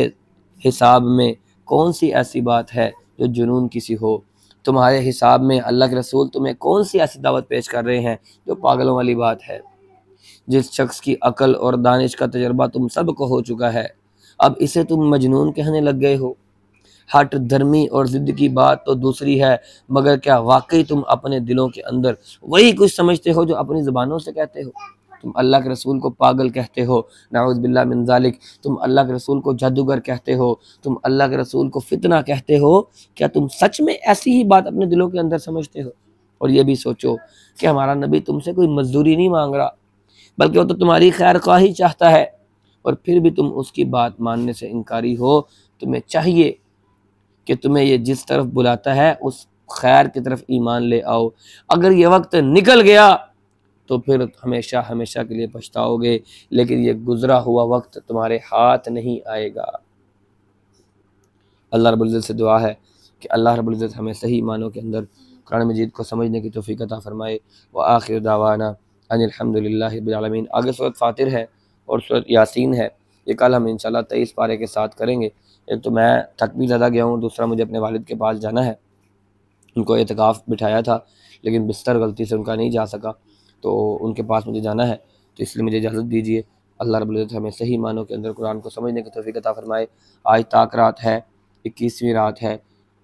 हिसाब में कौन सी ऐसी बात है जो जुनून किसी हो, तुम्हारे हिसाब में अल्लाह के रसूल तुम्हें कौन सी ऐसी दावत पेश कर रहे हैं जो पागलों वाली बात है। जिस शख्स की अकल और दानिश का तजर्बा तुम सब को हो चुका है, अब इसे तुम मजनून कहने लग गए हो। हट धर्मी और ज़िद की बात तो दूसरी है, मगर क्या वाकई तुम अपने दिलों के अंदर वही कुछ समझते हो जो अपनी ज़ुबानों से कहते हो। तुम अल्लाह के रसूल को पागल कहते हो, नाउज़ बिल्लाह मिन ज़ालिक, तुम अल्लाह के रसूल को जादूगर कहते हो, तुम अल्लाह के रसूल को फितना कहते हो। क्या तुम सच में ऐसी ही बात अपने दिलों के अंदर समझते हो? और ये भी सोचो कि हमारा नबी तुमसे कोई मजदूरी नहीं मांग रहा, बल्कि वो तो तुम्हारी खैर ख्वाही चाहता है, और फिर भी तुम उसकी बात मानने से इनकारी हो। तुम्हें चाहिए कि तुम्हें ये जिस तरफ बुलाता है उस खैर की तरफ ईमान ले आओ। अगर ये वक्त निकल गया तो फिर हमेशा हमेशा के लिए पछताओगे, लेकिन ये गुजरा हुआ वक्त तुम्हारे हाथ नहीं आएगा। अल्लाह रब्बुल इज़्ज़त से दुआ है कि अल्लाह रब्बुल इज़्ज़त हमें सही मानों के अंदर कुरान मजीद को समझने की तौफीक अता फरमाए। व आखिर दावाना अनिल हम्दुलिल्लाहि रब्बिल आलमीन। आगे सूरत फातिर है और सूरत यासीन है, ये कल हम इंशाल्लाह 23 पारे के साथ करेंगे। एक तो मैं थक भी ज़्यादा गया हूँ, दूसरा मुझे अपने वालिद के पास जाना है, उनको एतकाफ़ बिठाया था लेकिन बिस्तर गलती से उनका नहीं जा सका, तो उनके पास मुझे जाना है, तो इसलिए मुझे इजाज़त दीजिए। अल्लाह रब्बुल इज़्ज़त हमें सही मानों के अंदर कुरान को समझने की तौफीक अता फरमाए। आज ताक रात है, 21वीं रात है,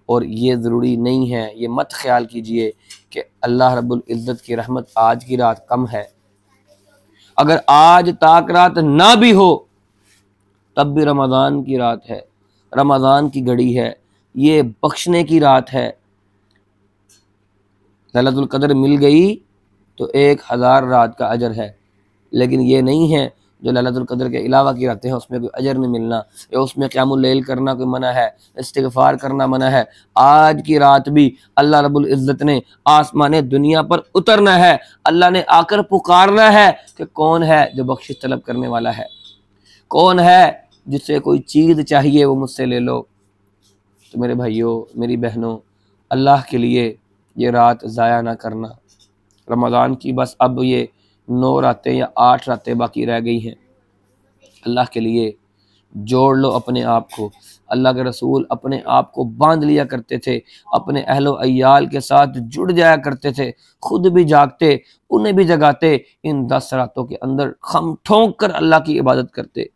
और ये ज़रूरी नहीं है, ये मत ख्याल कीजिए कि अल्लाह रब्बुल इज़्ज़त की रहमत आज की रात कम है। अगर आज ताक रात ना भी हो तब भी रमज़ान की रात है, रमज़ान की घड़ी है, ये बख्शने की रात है। लैलतुल क़द्र मिल गई तो 1000 रात का अजर है, लेकिन ये नहीं है जो लैलतुल क़द्र के अलावा की रातें हैं उसमें कोई अजर नहीं मिलना, या उसमें क़यामुल लैल करना कोई मना है, इस्तिग़फ़ार करना मना है। आज की रात भी अल्लाह रब्बुल इज़्ज़त ने आसमान दुनिया पर उतरना है, अल्लाह ने आकर पुकारना है कि कौन है जो बख्शिश तलब करने वाला है, कौन है जिससे कोई चीज़ चाहिए वो मुझसे ले लो। तो मेरे भाइयों मेरी बहनों, अल्लाह के लिए ये रात ज़ाया ना करना। रमज़ान की बस अब ये 9 रातें या 8 रातें बाकी रह गई हैं। अल्लाह के लिए जोड़ लो अपने आप को। अल्लाह के रसूल अपने आप को बांध लिया करते थे, अपने अहलो अय्याल के साथ जुड़ जाया करते थे, खुद भी जागते उन्हें भी जगाते, इन 10 रातों के अंदर खम ठोंक कर अल्लाह की इबादत करते।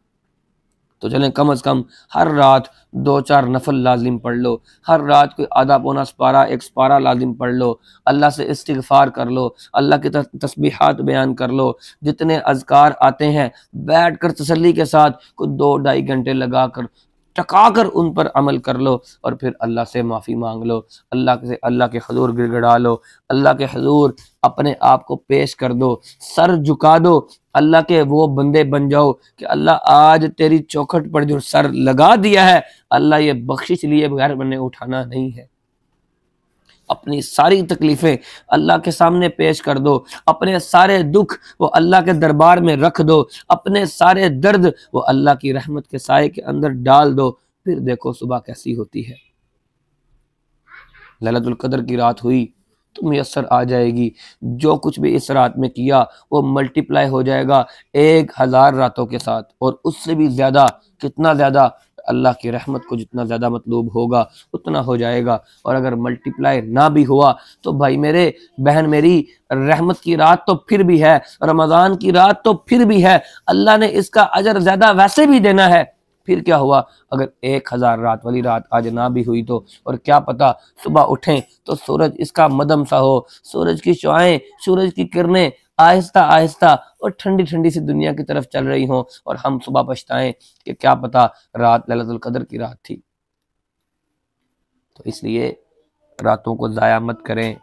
तो चलें कम अज़ कम हर रात 2-4 नफल लाजिम पढ़ लो, हर रात कोई आधा पौना सपारा एक सपारा लाजिम पढ़ लो, अल्लाह से इस्तिग़फ़ार कर लो, अल्लाह की तस्बीहात बयान कर लो, जितने अज़कार आते हैं बैठ कर तसल्ली के साथ कुछ 2-2.5 घंटे लगा कर टका कर उन पर अमल कर लो और फिर अल्लाह से माफ़ी मांग लो, अल्लाह के हज़ूर गिड़गिड़ा लो, अल्लाह के हज़ूर अपने आप को पेश कर दो, सर झुका दो, अल्लाह के वो बंदे बन जाओ कि अल्लाह आज तेरी चौखट पर जो सर लगा दिया है, अल्लाह ये बख्शिश लिए बगैर मैंने उठाना नहीं है। अपनी सारी तकलीफ़ें अल्लाह के सामने पेश कर दो, अपने सारे दुख वो अल्लाह के दरबार में रख दो, अपने सारे दर्द वो अल्लाह की रहमत के साए के अंदर डाल दो, फिर देखो सुबह कैसी होती है। लैलतुल कद्र की रात हुई तो मुयस्सर आ जाएगी, जो कुछ भी इस रात में किया वो मल्टीप्लाई हो जाएगा 1000 रातों के साथ, और उससे भी ज़्यादा, कितना ज़्यादा, अल्लाह की रहमत को जितना ज़्यादा मतलूब होगा उतना हो जाएगा। और अगर मल्टीप्लाई ना भी हुआ तो भाई मेरे, बहन मेरी, रहमत की रात तो फिर भी है, रमज़ान की रात तो फिर भी है, अल्लाह ने इसका अजर ज़्यादा वैसे भी देना है। फिर क्या हुआ अगर 1000 रात वाली रात आज ना भी हुई तो, और क्या पता सुबह उठें तो सूरज इसका मदम सा हो, सूरज की शुआएं, सूरज की किरणें आहिस्ता आहिस्ता और ठंडी ठंडी सी दुनिया की तरफ चल रही हों, और हम सुबह पछताएं कि क्या पता रात लैलतुल कद्र की रात थी। तो इसलिए रातों को ज़ाया मत करें,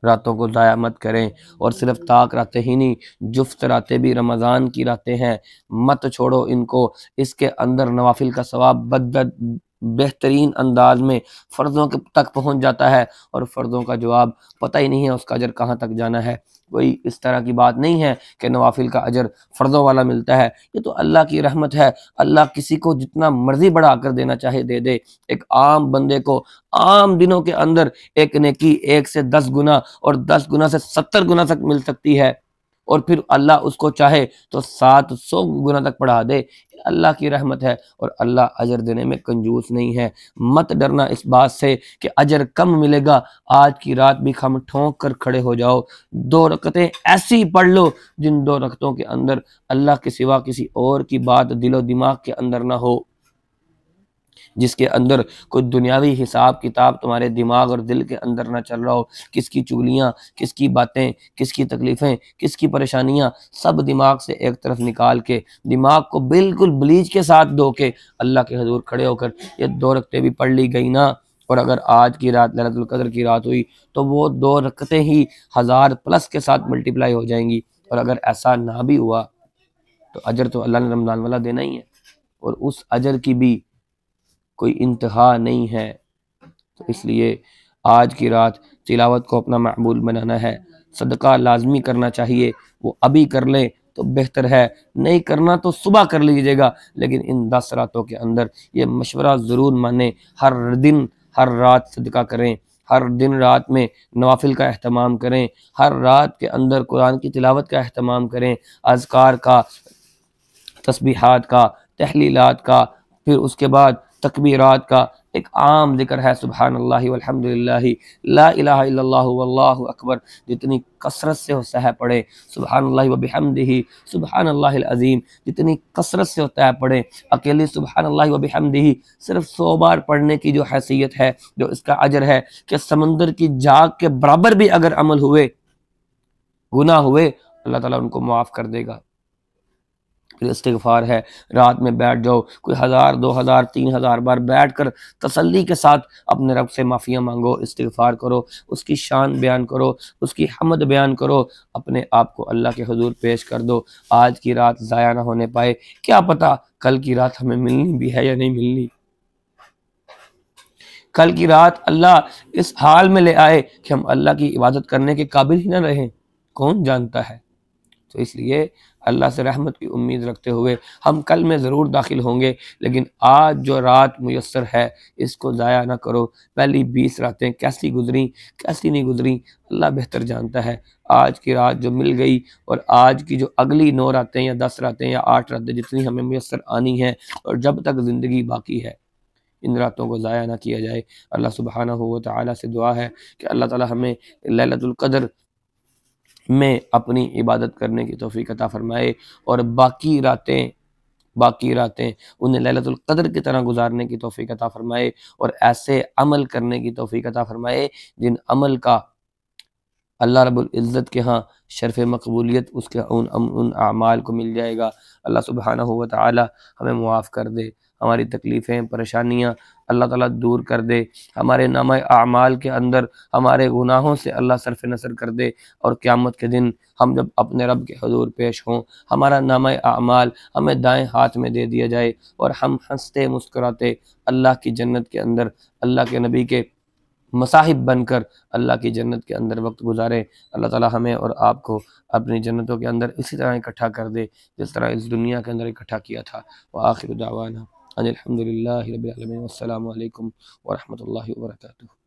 रातों को ज़ाया मत करें, और सिर्फ ताक रातें ही नहीं, जुफ्त रातें भी रमज़ान की रातें हैं, मत छोड़ो इनको। इसके अंदर नवाफिल का सवाब बेहतरीन अंदाज में फ़र्ज़ों के तक पहुँच जाता है, और फ़र्ज़ों का जवाब पता ही नहीं है उसका अजर कहाँ तक जाना है। कोई इस तरह की बात नहीं है कि नवाफिल का अजर फ़र्ज़ों वाला मिलता है, ये तो अल्लाह की रहमत है। अल्लाह किसी को जितना मर्ज़ी बढ़ा कर देना चाहे दे दे। एक आम बंदे को आम दिनों के अंदर एक नेकी 1 से 10 गुना और 10 गुना से 70 गुना तक मिल सकती है, और फिर अल्लाह उसको चाहे तो 700 गुना तक बढ़ा दे। अल्लाह की रहमत है, और अल्लाह अजर देने में कंजूस नहीं है। मत डरना इस बात से कि अजर कम मिलेगा। आज की रात भी खम ठोंक कर खड़े हो जाओ, 2 रकतें ऐसी पढ़ लो जिन 2 रकतों के अंदर अल्लाह के सिवा किसी और की बात दिलो दिमाग के अंदर ना हो, जिसके अंदर कोई दुनियावी हिसाब किताब तुम्हारे दिमाग और दिल के अंदर ना चल रहा हो। किसकी चुगलियाँ, किसकी बातें, किसकी तकलीफ़ें, किसकी परेशानियाँ, सब दिमाग से एक तरफ निकाल के, दिमाग को बिल्कुल ब्लीच के साथ धो के अल्लाह के हजूर खड़े होकर ये 2 रकतें भी पढ़ ली गई ना, और अगर आज की रात लैलतुल कद्र की रात हुई तो वो 2 रकतें ही 1000 प्लस के साथ मल्टीप्लाई हो जाएंगी। और अगर ऐसा ना भी हुआ तो अजर तो अल्लाह ने रमज़ान वाला देना ही है, और उस अजर की भी कोई इंतहा नहीं है। तो इसलिए आज की रात तिलावत को अपना मकबूल बनाना है, सदका लाजमी करना चाहिए, वो अभी कर लें तो बेहतर है, नहीं करना तो सुबह कर लीजिएगा, लेकिन इन 10 रातों के अंदर ये मशवरा ज़रूर मानें। हर दिन हर रात सदका करें, हर दिन रात में नवाफिल का अहतमाम करें, हर रात के अंदर कुरान की तिलावत का अहतमाम करें, अज़कार का, तस्बीहात का, तहलीलात का, फिर उसके बाद तकबीरात का। एक आम जिक्र है सुबहानल्लाहि वल्हम्दुलिल्लाहि ला इलाहा इल्लल्लाहु वल्लाहु अकबर, जितनी कसरत से होता है पढ़े। सुबहानल्लाहि व बिहम्दिही सुबहानल्लाहिल अज़ीम, जितनी कसरत से होता है पढ़े। अकेली सुबहानल्लाहि व बिहम्दिही सिर्फ 100 बार पढ़ने की जो हैसियत है, जो इसका अजर है कि समंदर की झाग के बराबर भी अगर अमल हुए, गुनाह हुए, अल्लाह ताला उनको माफ़ कर देगा। फिर इस्तिग़फ़ार है, रात में बैठ जाओ, कोई 1000 2000 3000 बार बैठ कर तसल्ली के साथ अपने रब से माफ़ियाँ मांगो, इस्तिग़फ़ार करो, उसकी शान बयान करो, उसकी हम्द बयान करो, अपने आप को अल्लाह के हुज़ूर पेश कर दो। आज की रात ज़ाया ना होने पाए, क्या पता कल की रात हमें मिलनी भी है या नहीं मिलनी। कल की रात अल्लाह इस हाल में ले आए कि हम अल्लाह की इबादत करने के काबिल ही ना रहें, कौन जानता है। तो इसलिए अल्लाह से रहमत की उम्मीद रखते हुए हम कल में ज़रूर दाखिल होंगे, लेकिन आज जो रात मुयस्सर है इसको ज़ाया ना करो। पहली 20 रातें कैसी गुजरी, कैसी नहीं गुजरी, अल्लाह बेहतर जानता है। आज की रात जो मिल गई, और आज की जो अगली 9 रातें या 10 रातें या 8 रातें जितनी हमें मुयस्सर आनी हैं, और जब तक ज़िंदगी बाकी है, इन रातों को ज़ाया ना किया जाए। अल्लाह सुब्हानहू व तआला से दुआ है कि अल्लाह ताला हमें लैलतुल क़द्र में अपनी इबादत करने की तौफ़ीक़ अता फ़रमाए, और बाकी रातें बाकी रातें उन्हें लैलतुल क़द्र की तरह गुजारने की तौफ़ीक अता फ़रमाए और ऐसे अमल करने की तौफ़ीक अता फ़रमाए जिन अमल का अल्लाह रब्बुल इज़्ज़त के यहाँ शर्फ़ मक़बूलियत उसके उन अमाल को मिल जाएगा। अल्लाह सुब्हानहु व तआला हमें मुआफ़ कर दे, हमारी तकलीफ़ें परेशानियाँ अल्लाह ताला दूर कर दे, हमारे नामा अमाल के अंदर हमारे गुनाहों से अल्लाह सर्फ़ नज़र कर दे और क़यामत के दिन हम जब अपने रब के हुज़ूर पेश हों, हमारा नामा अमाल हमें दाएँ हाथ में दे दिया जाए और हम हँसते मुस्कुराते अल्लाह की जन्नत के अंदर अल्लाह के नबी के मसाहिब बनकर अल्लाह की जन्नत के अंदर वक्त गुजारें। अल्लाह ताला हमें और आपको अपनी जन्नतों के अंदर इसी तरह इकट्ठा कर दे जिस तरह इस दुनिया के अंदर इकट्ठा किया था। व आखिरु दावाना अनिल हम्दुलिल्लाहि रब्बिल आलमीन। वस्सलामु अलैकुम व रहमतुल्लाहि व बरकातुहू।